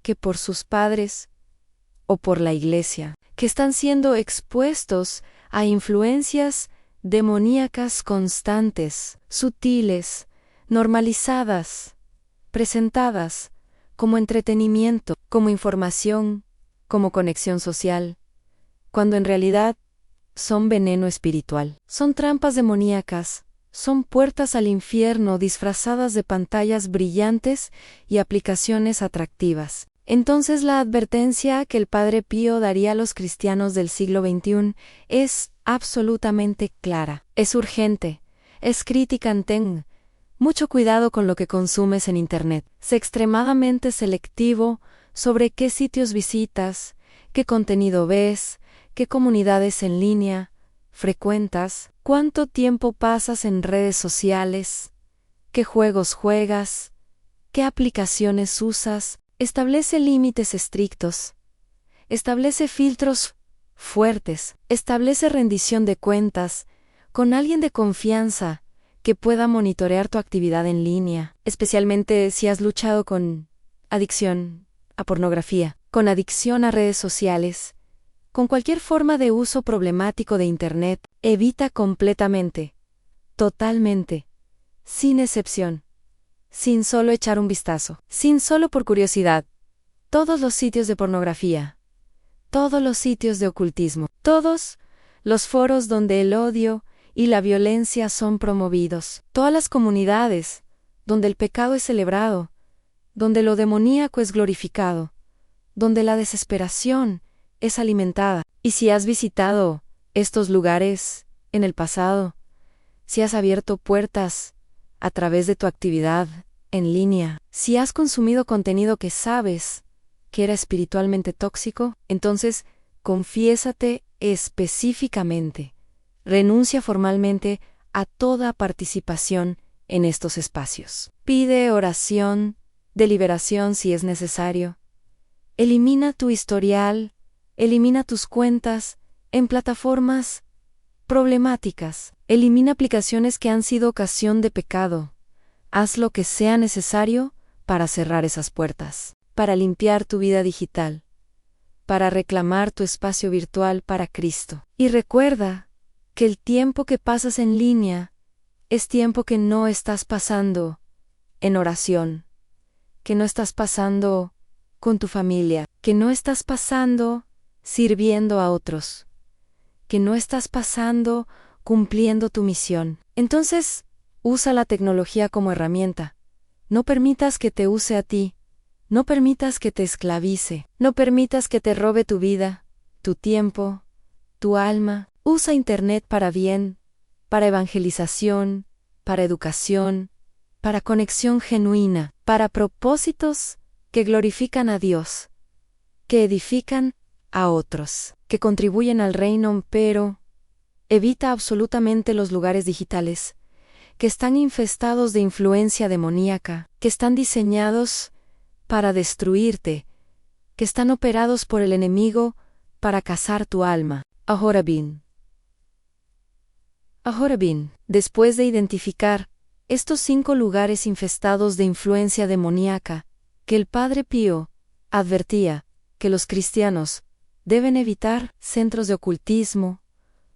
que por sus padres o por la iglesia, que están siendo expuestos a influencias demoníacas constantes, sutiles, normalizadas, presentadas como entretenimiento, como información, como conexión social, cuando en realidad son veneno espiritual. Son trampas demoníacas, son puertas al infierno disfrazadas de pantallas brillantes y aplicaciones atractivas. Entonces la advertencia que el Padre Pío daría a los cristianos del siglo XXI es absolutamente clara. Es urgente, es crítica. Ten mucho cuidado con lo que consumes en Internet. Sé extremadamente selectivo sobre qué sitios visitas, qué contenido ves, qué comunidades en línea frecuentas, cuánto tiempo pasas en redes sociales, qué juegos juegas, qué aplicaciones usas. Establece límites estrictos, establece filtros fuertes, establece rendición de cuentas con alguien de confianza que pueda monitorear tu actividad en línea, especialmente si has luchado con adicción a pornografía, con adicción a redes sociales, con cualquier forma de uso problemático de Internet. Evita completamente, totalmente, sin excepción, sin solo echar un vistazo, sin solo por curiosidad, todos los sitios de pornografía, todos los sitios de ocultismo, todos los foros donde el odio y la violencia son promovidos, todas las comunidades donde el pecado es celebrado, donde lo demoníaco es glorificado, donde la desesperación es alimentada. Y si has visitado estos lugares en el pasado, si has abierto puertas a través de tu actividad en línea, si has consumido contenido que sabes que era espiritualmente tóxico, entonces confiésate específicamente. Renuncia formalmente a toda participación en estos espacios. Pide oración de liberación si es necesario. Elimina tu historial, elimina tus cuentas en plataformas problemáticas. Elimina aplicaciones que han sido ocasión de pecado, haz lo que sea necesario para cerrar esas puertas, para limpiar tu vida digital, para reclamar tu espacio virtual para Cristo. Y recuerda que el tiempo que pasas en línea es tiempo que no estás pasando en oración, que no estás pasando con tu familia, que no estás pasando sirviendo a otros, que no estás pasando cumpliendo tu misión. Entonces, usa la tecnología como herramienta. No permitas que te use a ti. No permitas que te esclavice. No permitas que te robe tu vida, tu tiempo, tu alma. Usa Internet para bien, para evangelización, para educación, para conexión genuina, para propósitos que glorifican a Dios, que edifican a otros, que contribuyen al reino, pero evita absolutamente los lugares digitales, que están infestados de influencia demoníaca, que están diseñados para destruirte, que están operados por el enemigo para cazar tu alma. Ahora bien, después de identificar estos 5 lugares infestados de influencia demoníaca, que el Padre Pío advertía que los cristianos deben evitar: centros de ocultismo,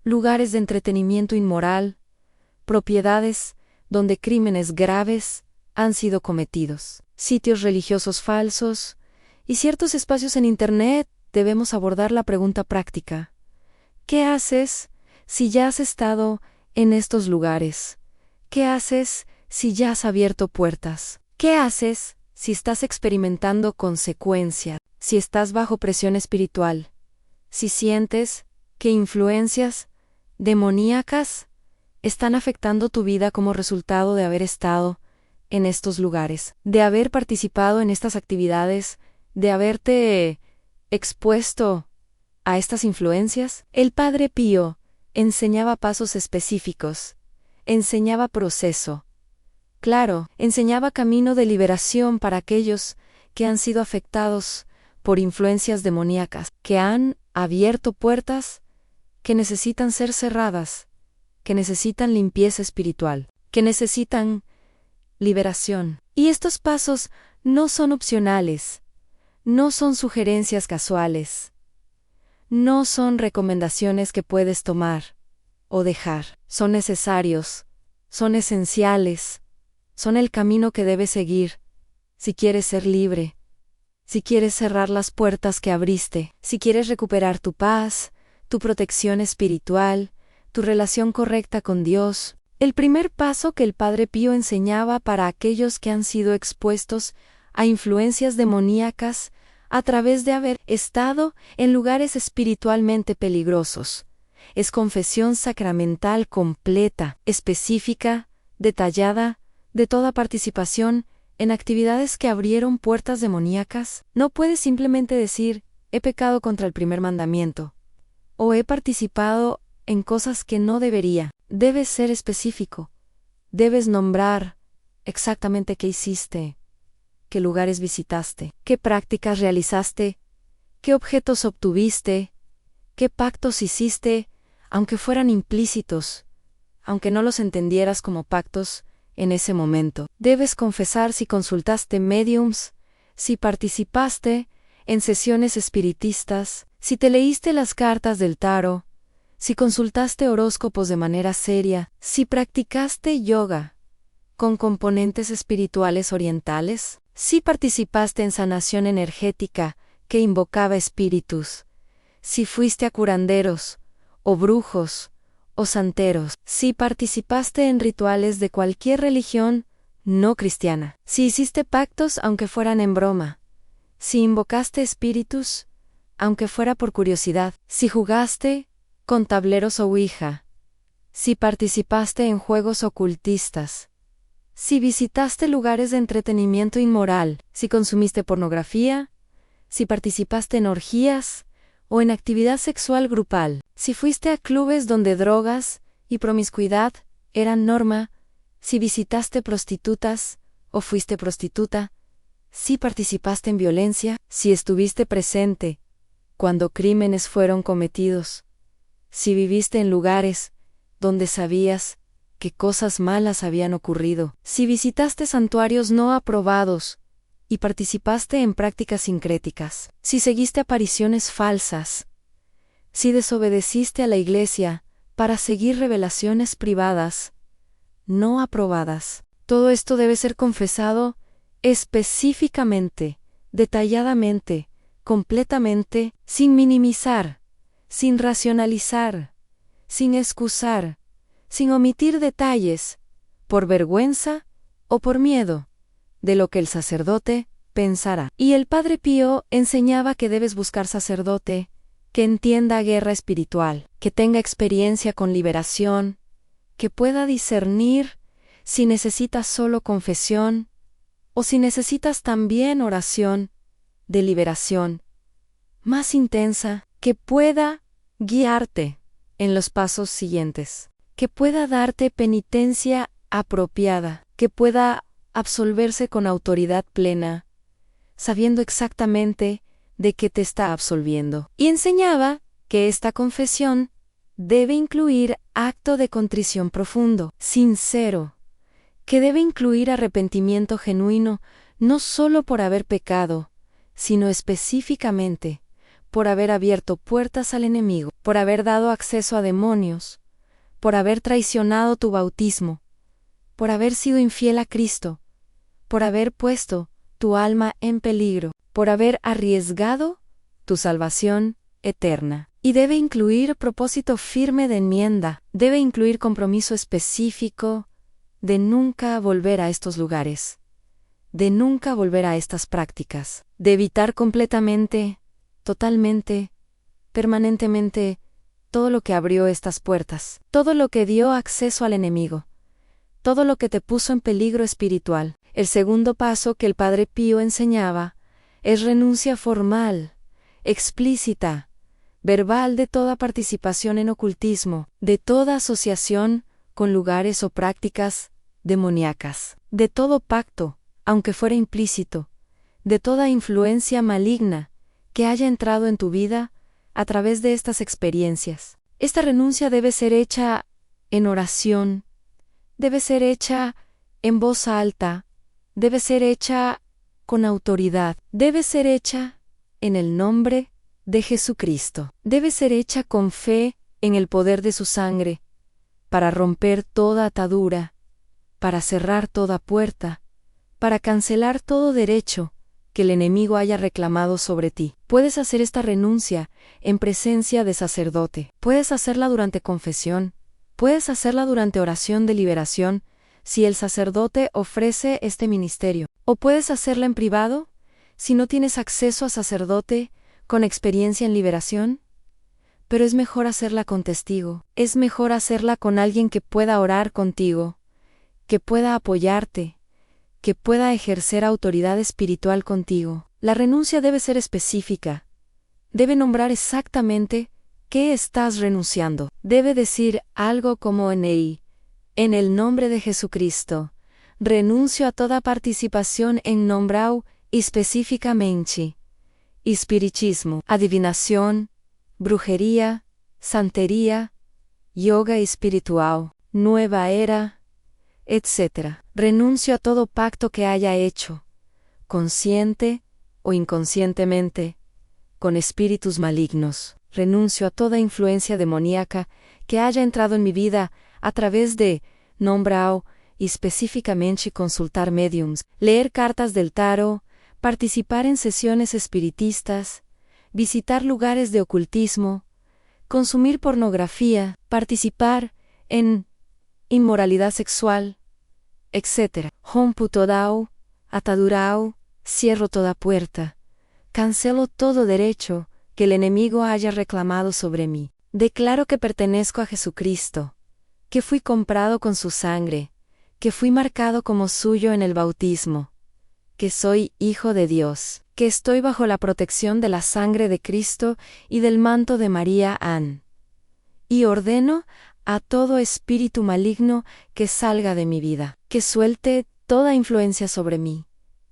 lugares de entretenimiento inmoral, propiedades donde crímenes graves han sido cometidos, sitios religiosos falsos y ciertos espacios en Internet. Debemos abordar la pregunta práctica: ¿qué haces si ya has estado en estos lugares? ¿Qué haces si ya has abierto puertas? ¿Qué haces si estás experimentando consecuencias? Si estás bajo presión espiritual, si sientes que influencias demoníacas están afectando tu vida como resultado de haber estado en estos lugares, de haber participado en estas actividades, de haberte expuesto a estas influencias. El Padre Pío enseñaba pasos específicos, enseñaba proceso. Claro, enseñaba camino de liberación para aquellos que han sido afectados por influencias demoníacas, que han abierto puertas que necesitan ser cerradas, que necesitan limpieza espiritual, que necesitan liberación. Y estos pasos no son opcionales, no son sugerencias casuales, no son recomendaciones que puedes tomar o dejar. Son necesarios, son esenciales, son el camino que debes seguir si quieres ser libre, si quieres cerrar las puertas que abriste, si quieres recuperar tu paz, tu protección espiritual, tu relación correcta con Dios. El primer paso que el Padre Pío enseñaba para aquellos que han sido expuestos a influencias demoníacas a través de haber estado en lugares espiritualmente peligrosos es confesión sacramental completa, específica, detallada, de toda participación en actividades que abrieron puertas demoníacas. No puedes simplemente decir: he pecado contra el primer mandamiento, o he participado en cosas que no debería. Debes ser específico. Debes nombrar exactamente qué hiciste, qué lugares visitaste, qué prácticas realizaste, qué objetos obtuviste, qué pactos hiciste, aunque fueran implícitos, aunque no los entendieras como pactos en ese momento. Debes confesar si consultaste médiums, si participaste en sesiones espiritistas, si te leíste las cartas del tarot, si consultaste horóscopos de manera seria, si practicaste yoga con componentes espirituales orientales, si participaste en sanación energética que invocaba espíritus, si fuiste a curanderos, o brujos, o santeros, si participaste en rituales de cualquier religión no cristiana, si hiciste pactos aunque fueran en broma, si invocaste espíritus, aunque fuera por curiosidad, si jugaste con tableros o ouija, si participaste en juegos ocultistas, si visitaste lugares de entretenimiento inmoral, si consumiste pornografía, si participaste en orgías o en actividad sexual grupal, si fuiste a clubes donde drogas y promiscuidad eran norma, si visitaste prostitutas o fuiste prostituta, si participaste en violencia, si estuviste presente cuando crímenes fueron cometidos, si viviste en lugares donde sabías que cosas malas habían ocurrido. Si visitaste santuarios no aprobados y participaste en prácticas sincréticas, si seguiste apariciones falsas, si desobedeciste a la Iglesia para seguir revelaciones privadas no aprobadas, todo esto debe ser confesado específicamente, detalladamente, completamente, sin minimizar, sin racionalizar, sin excusar, sin omitir detalles, por vergüenza o por miedo, de lo que el sacerdote pensará. Y el Padre Pío enseñaba que debes buscar sacerdote que entienda guerra espiritual, que tenga experiencia con liberación, que pueda discernir si necesitas solo confesión o si necesitas también oración de liberación más intensa, que pueda guiarte en los pasos siguientes, que pueda darte penitencia apropiada, que pueda absolverse con autoridad plena, sabiendo exactamente de qué te está absolviendo. Y enseñaba que esta confesión debe incluir acto de contrición profundo, sincero, que debe incluir arrepentimiento genuino, no solo por haber pecado, sino específicamente por haber abierto puertas al enemigo, por haber dado acceso a demonios, por haber traicionado tu bautismo, por haber sido infiel a Cristo, por haber puesto tu alma en peligro, por haber arriesgado tu salvación eterna. Y debe incluir propósito firme de enmienda, debe incluir compromiso específico de nunca volver a estos lugares, de nunca volver a estas prácticas, de evitar completamente, totalmente, permanentemente, todo lo que abrió estas puertas, todo lo que dio acceso al enemigo, todo lo que te puso en peligro espiritual. El segundo paso que el Padre Pío enseñaba es renuncia formal, explícita, verbal de toda participación en ocultismo, de toda asociación con lugares o prácticas demoníacas, de todo pacto, aunque fuera implícito, de toda influencia maligna que haya entrado en tu vida a través de estas experiencias. Esta renuncia debe ser hecha en oración, debe ser hecha en voz alta, debe ser hecha con autoridad, debe ser hecha en el nombre de Jesucristo. Debe ser hecha con fe en el poder de su sangre, para romper toda atadura, para cerrar toda puerta, para cancelar todo derecho que el enemigo haya reclamado sobre ti. Puedes hacer esta renuncia en presencia de sacerdote. Puedes hacerla durante confesión. Puedes hacerla durante oración de liberación, si el sacerdote ofrece este ministerio. O puedes hacerla en privado, si no tienes acceso a sacerdote con experiencia en liberación. Pero es mejor hacerla con testigo. Es mejor hacerla con alguien que pueda orar contigo, que pueda apoyarte, que pueda ejercer autoridad espiritual contigo. La renuncia debe ser específica. Debe nombrar exactamente qué estás renunciando. Debe decir algo como en el nombre de Jesucristo, renuncio a toda participación en nombrau específicamente, espiritismo, adivinación, brujería, santería, yoga espiritual, nueva era, etc. Renuncio a todo pacto que haya hecho, consciente o inconscientemente, con espíritus malignos. Renuncio a toda influencia demoníaca que haya entrado en mi vida a través de nombrau y específicamente consultar mediums, leer cartas del tarot, participar en sesiones espiritistas, visitar lugares de ocultismo, consumir pornografía, participar en inmoralidad sexual, etc. Rompo toda atadura, cierro toda puerta, cancelo todo derecho que el enemigo haya reclamado sobre mí. Declaro que pertenezco a Jesucristo, que fui comprado con su sangre, que fui marcado como suyo en el bautismo, que soy hijo de Dios, que estoy bajo la protección de la sangre de Cristo y del manto de María Ann. Y ordeno a todo espíritu maligno que salga de mi vida, que suelte toda influencia sobre mí,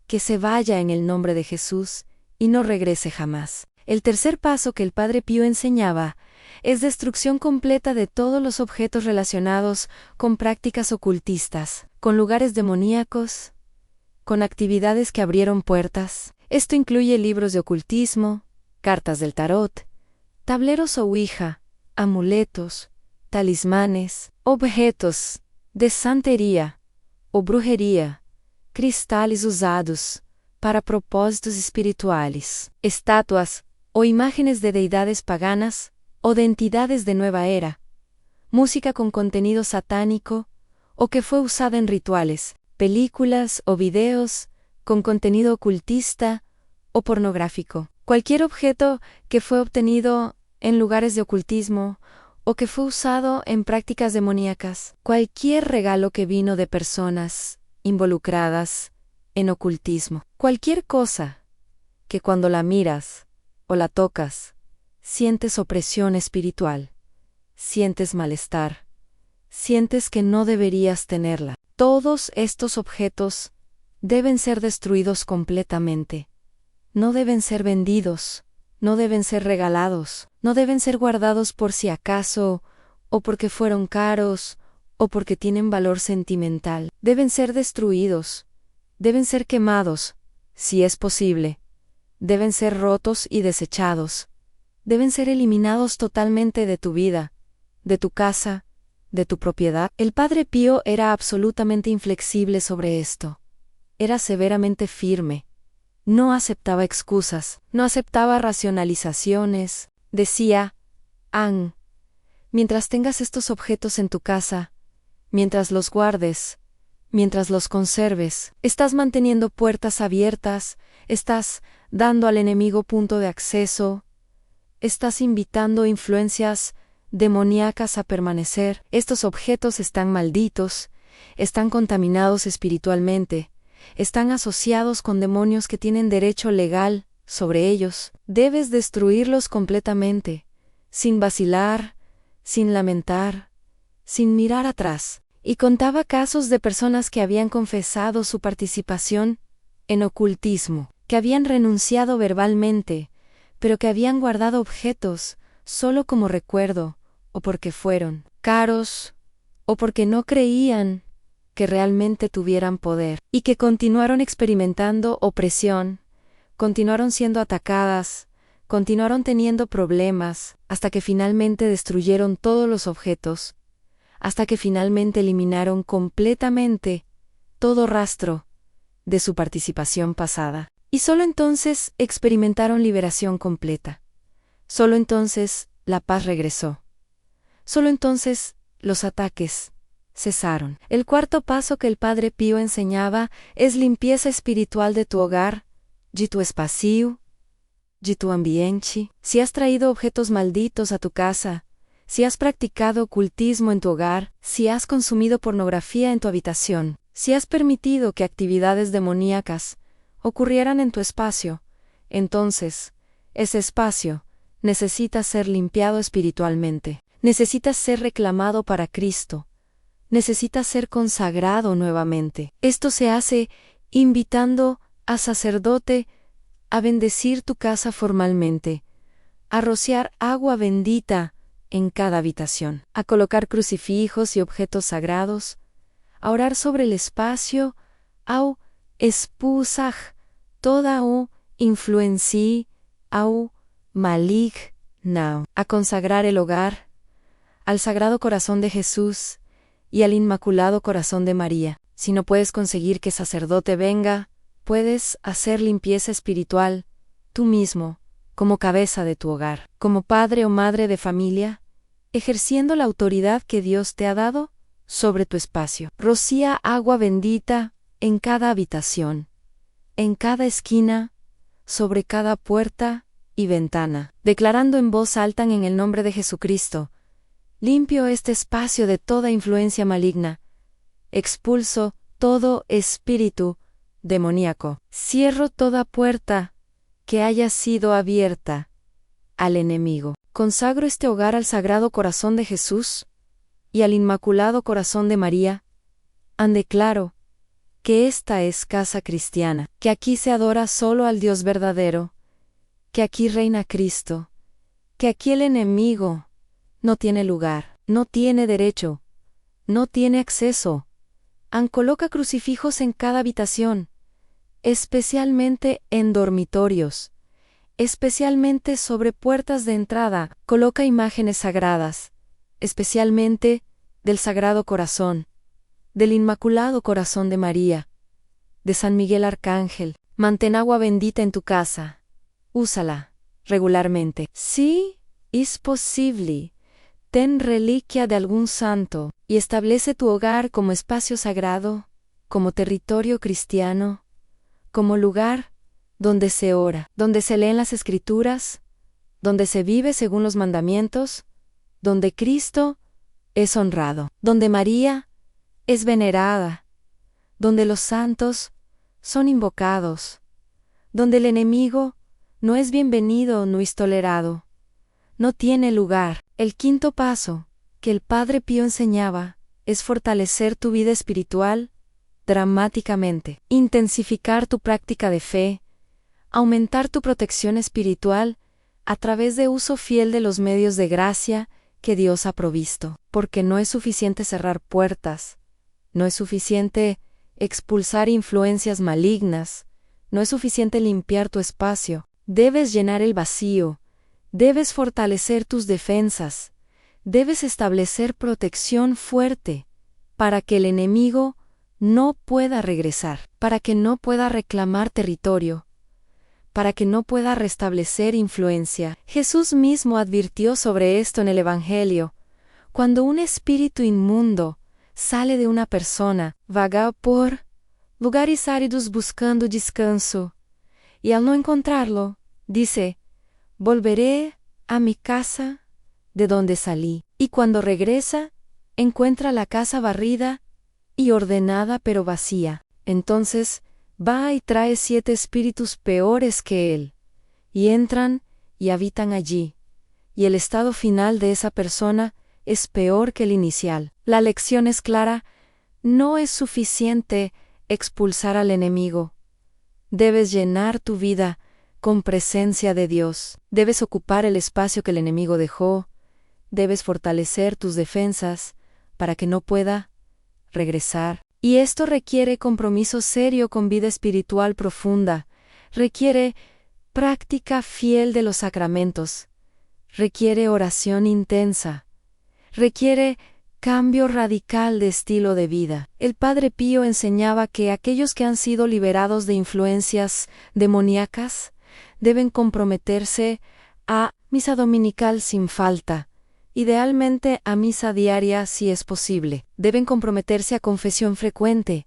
que se vaya en el nombre de Jesús y no regrese jamás. El tercer paso que el Padre Pío enseñaba Es destrucción completa de todos los objetos relacionados con prácticas ocultistas, con lugares demoníacos, con actividades que abrieron puertas. Esto incluye libros de ocultismo, cartas del tarot, tableros o ouija, amuletos, talismanes, objetos de santería o brujería, cristales usados para propósitos espirituales, estatuas o imágenes de deidades paganas o de entidades de nueva era, música con contenido satánico o que fue usada en rituales, películas o videos con contenido ocultista o pornográfico. Cualquier objeto que fue obtenido en lugares de ocultismo o que fue usado en prácticas demoníacas. Cualquier regalo que vino de personas involucradas en ocultismo. Cualquier cosa que cuando la miras o la tocas, sientes opresión espiritual, sientes malestar, sientes que no deberías tenerla. Todos estos objetos deben ser destruidos completamente. No deben ser vendidos, no deben ser regalados, no deben ser guardados por si acaso, o porque fueron caros, o porque tienen valor sentimental. Deben ser destruidos, deben ser quemados, si es posible. Deben ser rotos y desechados. Deben ser eliminados totalmente de tu vida, de tu casa, de tu propiedad. El Padre Pío era absolutamente inflexible sobre esto. Era severamente firme. No aceptaba excusas, no aceptaba racionalizaciones. Decía, mientras tengas estos objetos en tu casa, mientras los guardes, mientras los conserves, estás manteniendo puertas abiertas, estás dando al enemigo punto de acceso, estás invitando influencias demoníacas a permanecer. Estos objetos están malditos, están contaminados espiritualmente, están asociados con demonios que tienen derecho legal sobre ellos. Debes destruirlos completamente, sin vacilar, sin lamentar, sin mirar atrás. Y contaba casos de personas que habían confesado su participación en ocultismo, que habían renunciado verbalmente, pero que habían guardado objetos solo como recuerdo, o porque fueron caros, o porque no creían que realmente tuvieran poder, y que continuaron experimentando opresión, continuaron siendo atacadas, continuaron teniendo problemas, hasta que finalmente destruyeron todos los objetos, hasta que finalmente eliminaron completamente todo rastro de su participación pasada. Y solo entonces experimentaron liberación completa. Solo entonces la paz regresó. Solo entonces los ataques cesaron. El cuarto paso que el Padre Pío enseñaba es limpieza espiritual de tu hogar, de tu espacio, de tu ambiente. Si has traído objetos malditos a tu casa, si has practicado ocultismo en tu hogar, si has consumido pornografía en tu habitación, si has permitido que actividades demoníacas ocurrieran en tu espacio, entonces, ese espacio necesita ser limpiado espiritualmente, necesita ser reclamado para Cristo, necesita ser consagrado nuevamente. Esto se hace invitando a sacerdote a bendecir tu casa formalmente, a rociar agua bendita en cada habitación, a colocar crucifijos y objetos sagrados, a orar sobre el espacio, a expulsar toda influencia maligna, a consagrar el hogar al Sagrado Corazón de Jesús y al Inmaculado Corazón de María. Si no puedes conseguir que sacerdote venga, puedes hacer limpieza espiritual tú mismo, como cabeza de tu hogar, como padre o madre de familia, ejerciendo la autoridad que Dios te ha dado sobre tu espacio. Rocía agua bendita en cada habitación, en cada esquina, sobre cada puerta y ventana, declarando en voz alta en el nombre de Jesucristo: limpio este espacio de toda influencia maligna, expulso todo espíritu demoníaco, cierro toda puerta que haya sido abierta al enemigo. Consagro este hogar al Sagrado Corazón de Jesús y al Inmaculado Corazón de María. Declaro que esta es casa cristiana, que aquí se adora solo al Dios verdadero, que aquí reina Cristo, que aquí el enemigo no tiene lugar, no tiene derecho, no tiene acceso. Coloca crucifijos en cada habitación, especialmente en dormitorios, especialmente sobre puertas de entrada. Coloca imágenes sagradas, especialmente del Sagrado Corazón, del Inmaculado Corazón de María, de San Miguel Arcángel. Mantén agua bendita en tu casa. Úsala regularmente. Si es posible, ten reliquia de algún santo y establece tu hogar como espacio sagrado, como territorio cristiano, como lugar donde se ora, donde se leen las Escrituras, donde se vive según los mandamientos, donde Cristo es honrado, donde María es venerada, donde los santos son invocados, donde el enemigo no es bienvenido no es tolerado, no tiene lugar. El quinto paso que el Padre Pío enseñaba es fortalecer tu vida espiritual dramáticamente, intensificar tu práctica de fe, aumentar tu protección espiritual a través de uso fiel de los medios de gracia que Dios ha provisto, porque no es suficiente cerrar puertas, no es suficiente expulsar influencias malignas, no es suficiente limpiar tu espacio, debes llenar el vacío, debes fortalecer tus defensas, debes establecer protección fuerte para que el enemigo no pueda regresar, para que no pueda reclamar territorio, para que no pueda restablecer influencia. Jesús mismo advirtió sobre esto en el Evangelio. Cuando un espíritu inmundo sale de una persona, vaga por lugares áridos buscando descanso, y al no encontrarlo, dice, volveré a mi casa de donde salí. Y cuando regresa, encuentra la casa barrida y ordenada pero vacía. Entonces, va y trae 7 espíritus peores que él, y entran y habitan allí, y el estado final de esa persona es peor que el inicial. La lección es clara: no es suficiente expulsar al enemigo. Debes llenar tu vida con presencia de Dios. Debes ocupar el espacio que el enemigo dejó. Debes fortalecer tus defensas para que no pueda regresar. Y esto requiere compromiso serio con vida espiritual profunda, requiere práctica fiel de los sacramentos, requiere oración intensa, requiere cambio radical de estilo de vida. El Padre Pío enseñaba que aquellos que han sido liberados de influencias demoníacas deben comprometerse a misa dominical sin falta, idealmente a misa diaria si es posible. Deben comprometerse a confesión frecuente,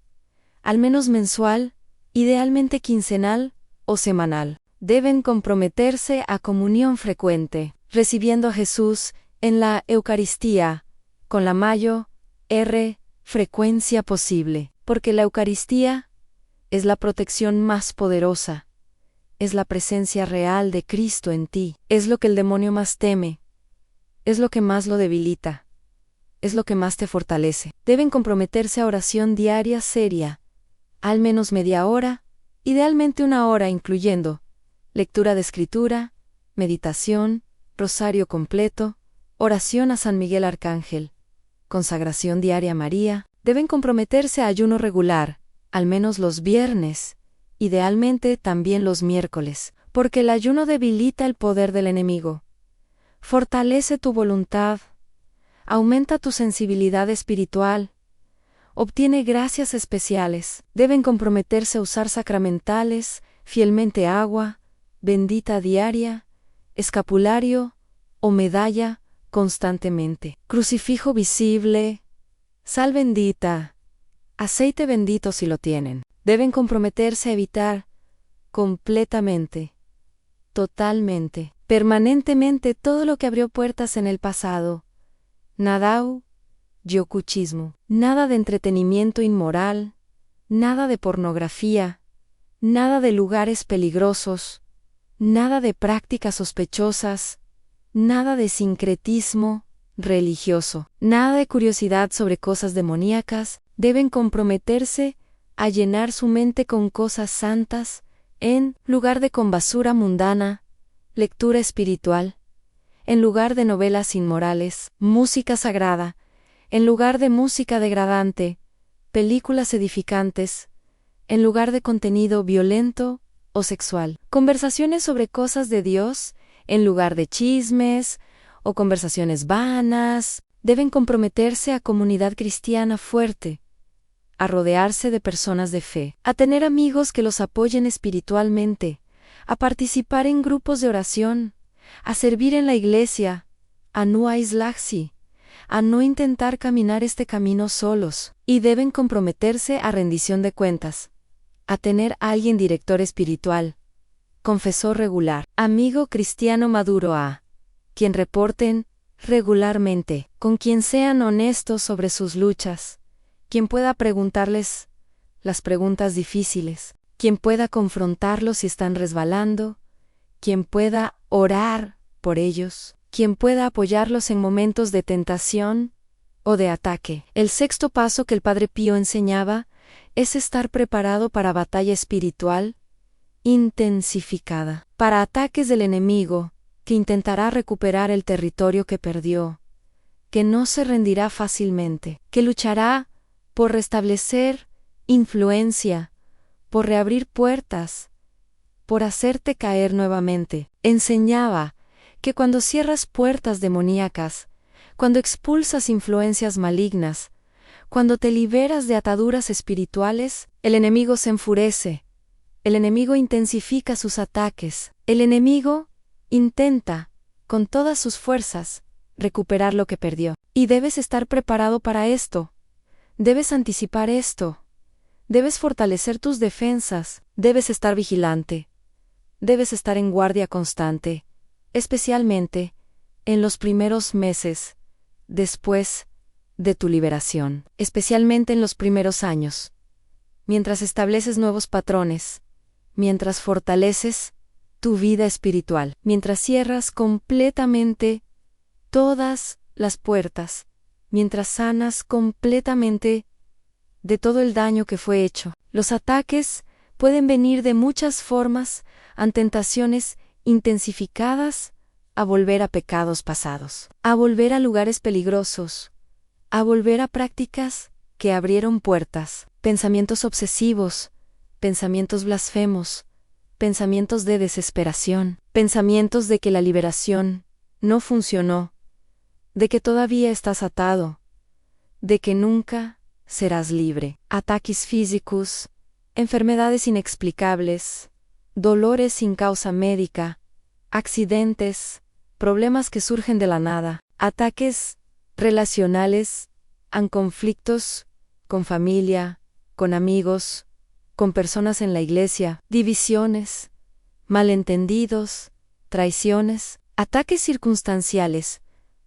al menos mensual, idealmente quincenal o semanal. Deben comprometerse a comunión frecuente, recibiendo a Jesús en la Eucaristía, con la mayor frecuencia posible, porque la Eucaristía es la protección más poderosa, es la presencia real de Cristo en ti, es lo que el demonio más teme, es lo que más lo debilita, es lo que más te fortalece. Deben comprometerse a oración diaria seria, al menos media hora, idealmente 1 hora incluyendo lectura de escritura, meditación, rosario completo, oración a San Miguel Arcángel, consagración diaria a María. Deben comprometerse a ayuno regular, al menos los viernes, idealmente también los miércoles, porque el ayuno debilita el poder del enemigo. Fortalece tu voluntad, aumenta tu sensibilidad espiritual, obtiene gracias especiales. Deben comprometerse a usar sacramentales, fielmente agua bendita diaria, escapulario o medalla constantemente, crucifijo visible, sal bendita, aceite bendito si lo tienen. Deben comprometerse a evitar completamente, totalmente, permanentemente todo lo que abrió puertas en el pasado. Nadau, yokuchismo, nada de entretenimiento inmoral, nada de pornografía, nada de lugares peligrosos, nada de prácticas sospechosas, nada de sincretismo religioso, nada de curiosidad sobre cosas demoníacas. Deben comprometerse a llenar su mente con cosas santas, en lugar de con basura mundana, lectura espiritual, en lugar de novelas inmorales, música sagrada, en lugar de música degradante, películas edificantes, en lugar de contenido violento o sexual. Conversaciones sobre cosas de Dios, en lugar de chismes o conversaciones vanas, deben comprometerse a comunidad cristiana fuerte, a rodearse de personas de fe, a tener amigos que los apoyen espiritualmente, a participar en grupos de oración, a servir en la iglesia, a no aislarse, a no intentar caminar este camino solos, y deben comprometerse a rendición de cuentas, a tener a alguien director espiritual, confesor regular, amigo cristiano maduro a quien reporten regularmente, con quien sean honestos sobre sus luchas, quien pueda preguntarles las preguntas difíciles, quien pueda confrontarlos si están resbalando, quien pueda orar por ellos, quien pueda apoyarlos en momentos de tentación o de ataque. El sexto paso que el Padre Pío enseñaba es estar preparado para batalla espiritual intensificada, para ataques del enemigo, que intentará recuperar el territorio que perdió, que no se rendirá fácilmente, que luchará por restablecer influencia, por reabrir puertas, por hacerte caer nuevamente. Enseñaba que cuando cierras puertas demoníacas, cuando expulsas influencias malignas, cuando te liberas de ataduras espirituales, el enemigo se enfurece, el enemigo intensifica sus ataques, el enemigo intenta, con todas sus fuerzas, recuperar lo que perdió. Y debes estar preparado para esto. Debes anticipar esto. Debes fortalecer tus defensas. Debes estar vigilante. Debes estar en guardia constante, especialmente en los primeros meses después de tu liberación, especialmente en los primeros años, mientras estableces nuevos patrones, mientras fortaleces tu vida espiritual, mientras cierras completamente todas las puertas, mientras sanas completamente de todo el daño que fue hecho. Los ataques pueden venir de muchas formas, ante tentaciones intensificadas, a volver a pecados pasados, a volver a lugares peligrosos, a volver a prácticas que abrieron puertas, pensamientos obsesivos, pensamientos blasfemos, pensamientos de desesperación, pensamientos de que la liberación no funcionó, de que todavía estás atado, de que nunca serás libre, ataques físicos, enfermedades inexplicables, dolores sin causa médica, accidentes, problemas que surgen de la nada, ataques relacionales, en conflictos con familia, con amigos, con personas en la iglesia, divisiones, malentendidos, traiciones, ataques circunstanciales,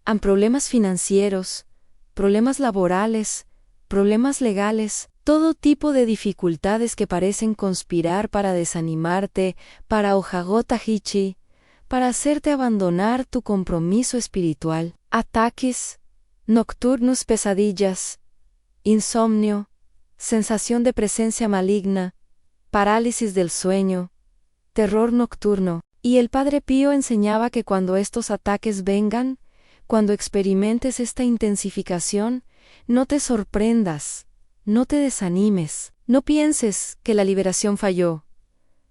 en problemas financieros, problemas laborales, problemas legales, todo tipo de dificultades que parecen conspirar para desanimarte, para ojagotahichi, para hacerte abandonar tu compromiso espiritual, ataques nocturnos, pesadillas, insomnio, sensación de presencia maligna, parálisis del sueño, terror nocturno. Y el Padre Pío enseñaba que cuando estos ataques vengan, cuando experimentes esta intensificación, no te sorprendas, no te desanimes, no pienses que la liberación falló,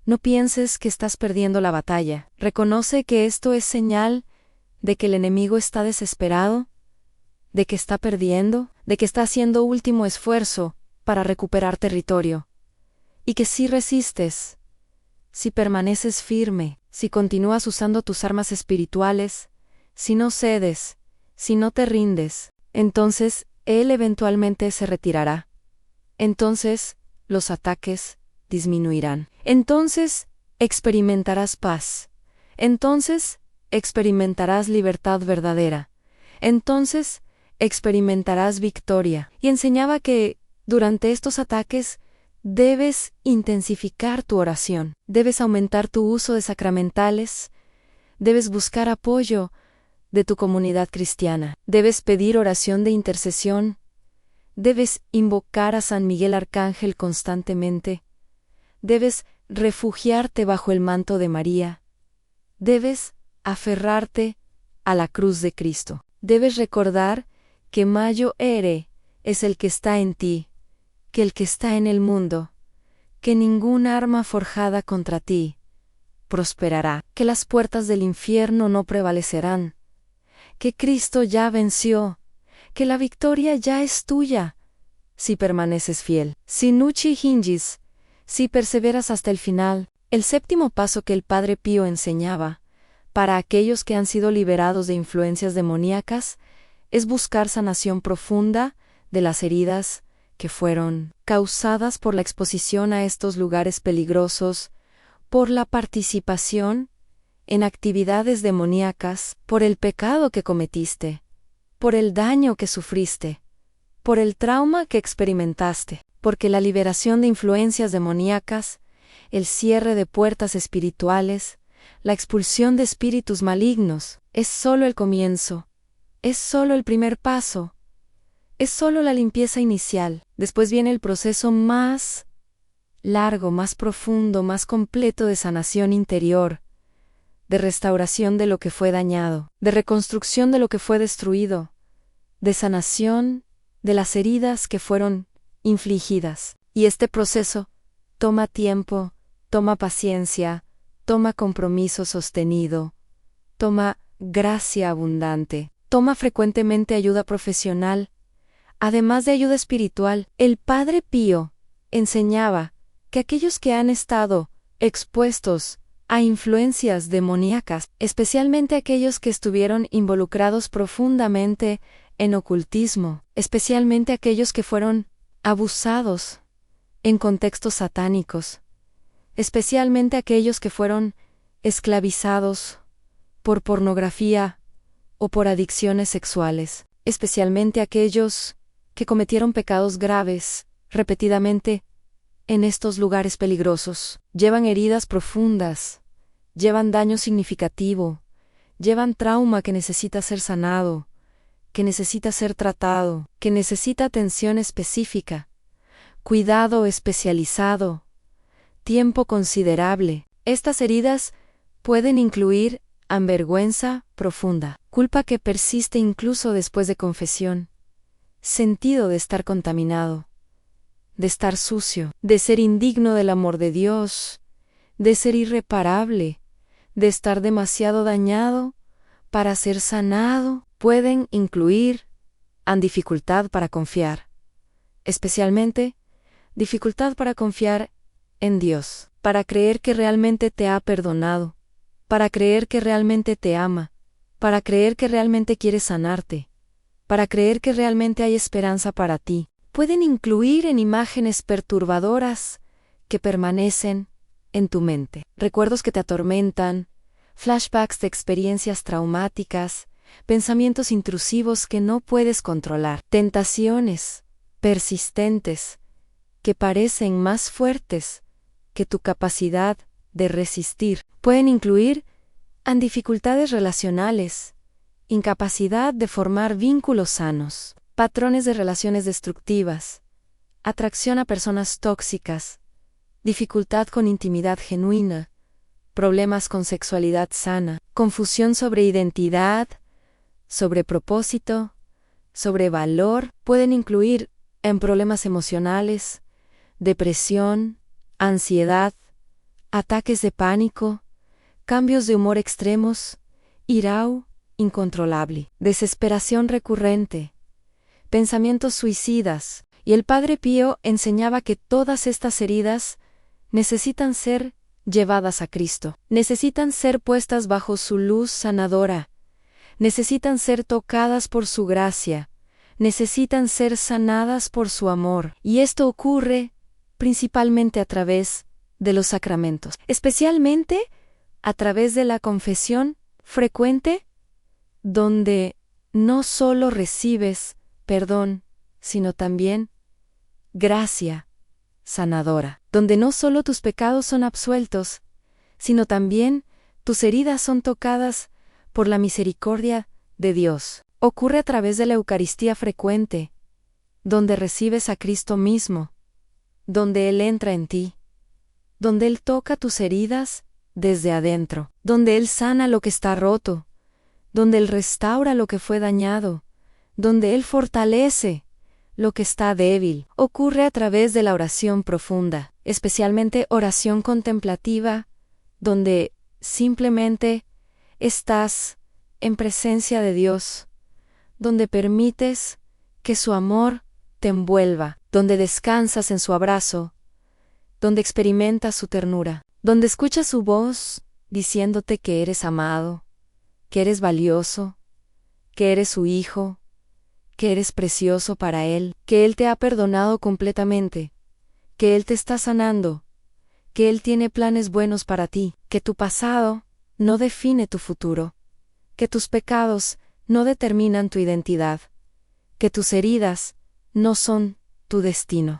no pienses que estás perdiendo la batalla. Reconoce que esto es señal de que el enemigo está desesperado, de que está perdiendo, de que está haciendo último esfuerzo para recuperar territorio. Y que si resistes, si permaneces firme, si continúas usando tus armas espirituales, si no cedes, si no te rindes, entonces él eventualmente se retirará. Entonces los ataques disminuirán. Entonces experimentarás paz. Entonces experimentarás libertad verdadera. Entonces experimentarás victoria. Y enseñaba que, durante estos ataques, debes intensificar tu oración, debes aumentar tu uso de sacramentales, debes buscar apoyo de tu comunidad cristiana, debes pedir oración de intercesión, debes invocar a San Miguel Arcángel constantemente, debes refugiarte bajo el manto de María, debes aferrarte a la cruz de Cristo. Debes recordar que Mayo Ere es el que está en ti, que el que está en el mundo, que ninguna arma forjada contra ti prosperará, que las puertas del infierno no prevalecerán, que Cristo ya venció, que la victoria ya es tuya, si permaneces fiel. Si nuchi hingis, si perseveras hasta el final. El séptimo paso que el Padre Pío enseñaba, para aquellos que han sido liberados de influencias demoníacas, es buscar sanación profunda de las heridas que fueron causadas por la exposición a estos lugares peligrosos, por la participación en actividades demoníacas, por el pecado que cometiste, por el daño que sufriste, por el trauma que experimentaste, porque la liberación de influencias demoníacas, el cierre de puertas espirituales, la expulsión de espíritus malignos, es solo el comienzo, es solo el primer paso, es solo la limpieza inicial. Después viene el proceso más largo, más profundo, más completo de sanación interior, de restauración de lo que fue dañado, de reconstrucción de lo que fue destruido, de sanación de las heridas que fueron infligidas. Y este proceso toma tiempo, toma paciencia, toma compromiso sostenido, toma gracia abundante, toma frecuentemente ayuda profesional, además de ayuda espiritual. El Padre Pío enseñaba que aquellos que han estado expuestos a influencias demoníacas, especialmente aquellos que estuvieron involucrados profundamente en ocultismo, especialmente aquellos que fueron abusados en contextos satánicos, especialmente aquellos que fueron esclavizados por pornografía o por adicciones sexuales, especialmente aquellos que cometieron pecados graves repetidamente en estos lugares peligrosos, llevan heridas profundas, llevan daño significativo, llevan trauma que necesita ser sanado, que necesita ser tratado, que necesita atención específica, cuidado especializado, tiempo considerable. Estas heridas pueden incluir vergüenza profunda, culpa que persiste incluso después de confesión, sentido de estar contaminado, de estar sucio, de ser indigno del amor de Dios, de ser irreparable, de estar demasiado dañado para ser sanado. Pueden incluir dificultad para confiar, especialmente dificultad para confiar en Dios, para creer que realmente te ha perdonado, para creer que realmente te ama, para creer que realmente quiere sanarte, para creer que realmente hay esperanza para ti. Pueden incluir en imágenes perturbadoras que permanecen en tu mente, recuerdos que te atormentan, flashbacks de experiencias traumáticas, pensamientos intrusivos que no puedes controlar, tentaciones persistentes que parecen más fuertes que tu capacidad de resistir. Pueden incluir dificultades relacionales, incapacidad de formar vínculos sanos, patrones de relaciones destructivas, atracción a personas tóxicas, dificultad con intimidad genuina, problemas con sexualidad sana, confusión sobre identidad, sobre propósito, sobre valor. Pueden incluir problemas emocionales, depresión, ansiedad, ataques de pánico, cambios de humor extremos, ira incontrolable, desesperación recurrente, pensamientos suicidas. Y el Padre Pío enseñaba que todas estas heridas necesitan ser llevadas a Cristo, necesitan ser puestas bajo su luz sanadora, necesitan ser tocadas por su gracia, necesitan ser sanadas por su amor. Y esto ocurre principalmente a través de los sacramentos, especialmente a través de la confesión frecuente, donde no solo recibes perdón, sino también gracia sanadora, donde no solo tus pecados son absueltos, sino también tus heridas son tocadas por la misericordia de Dios. Ocurre a través de la Eucaristía frecuente, donde recibes a Cristo mismo, donde Él entra en ti, donde Él toca tus heridas desde adentro, donde Él sana lo que está roto, donde Él restaura lo que fue dañado, donde Él fortalece lo que está débil. Ocurre a través de la oración profunda, especialmente oración contemplativa, donde simplemente estás en presencia de Dios, donde permites que su amor te envuelva, donde descansas en su abrazo, donde experimentas su ternura, donde escuchas su voz diciéndote que eres amado, que eres valioso, que eres su hijo, que eres precioso para Él, que Él te ha perdonado completamente, que Él te está sanando, que Él tiene planes buenos para ti, que tu pasado no define tu futuro, que tus pecados no determinan tu identidad, que tus heridas no son tu destino.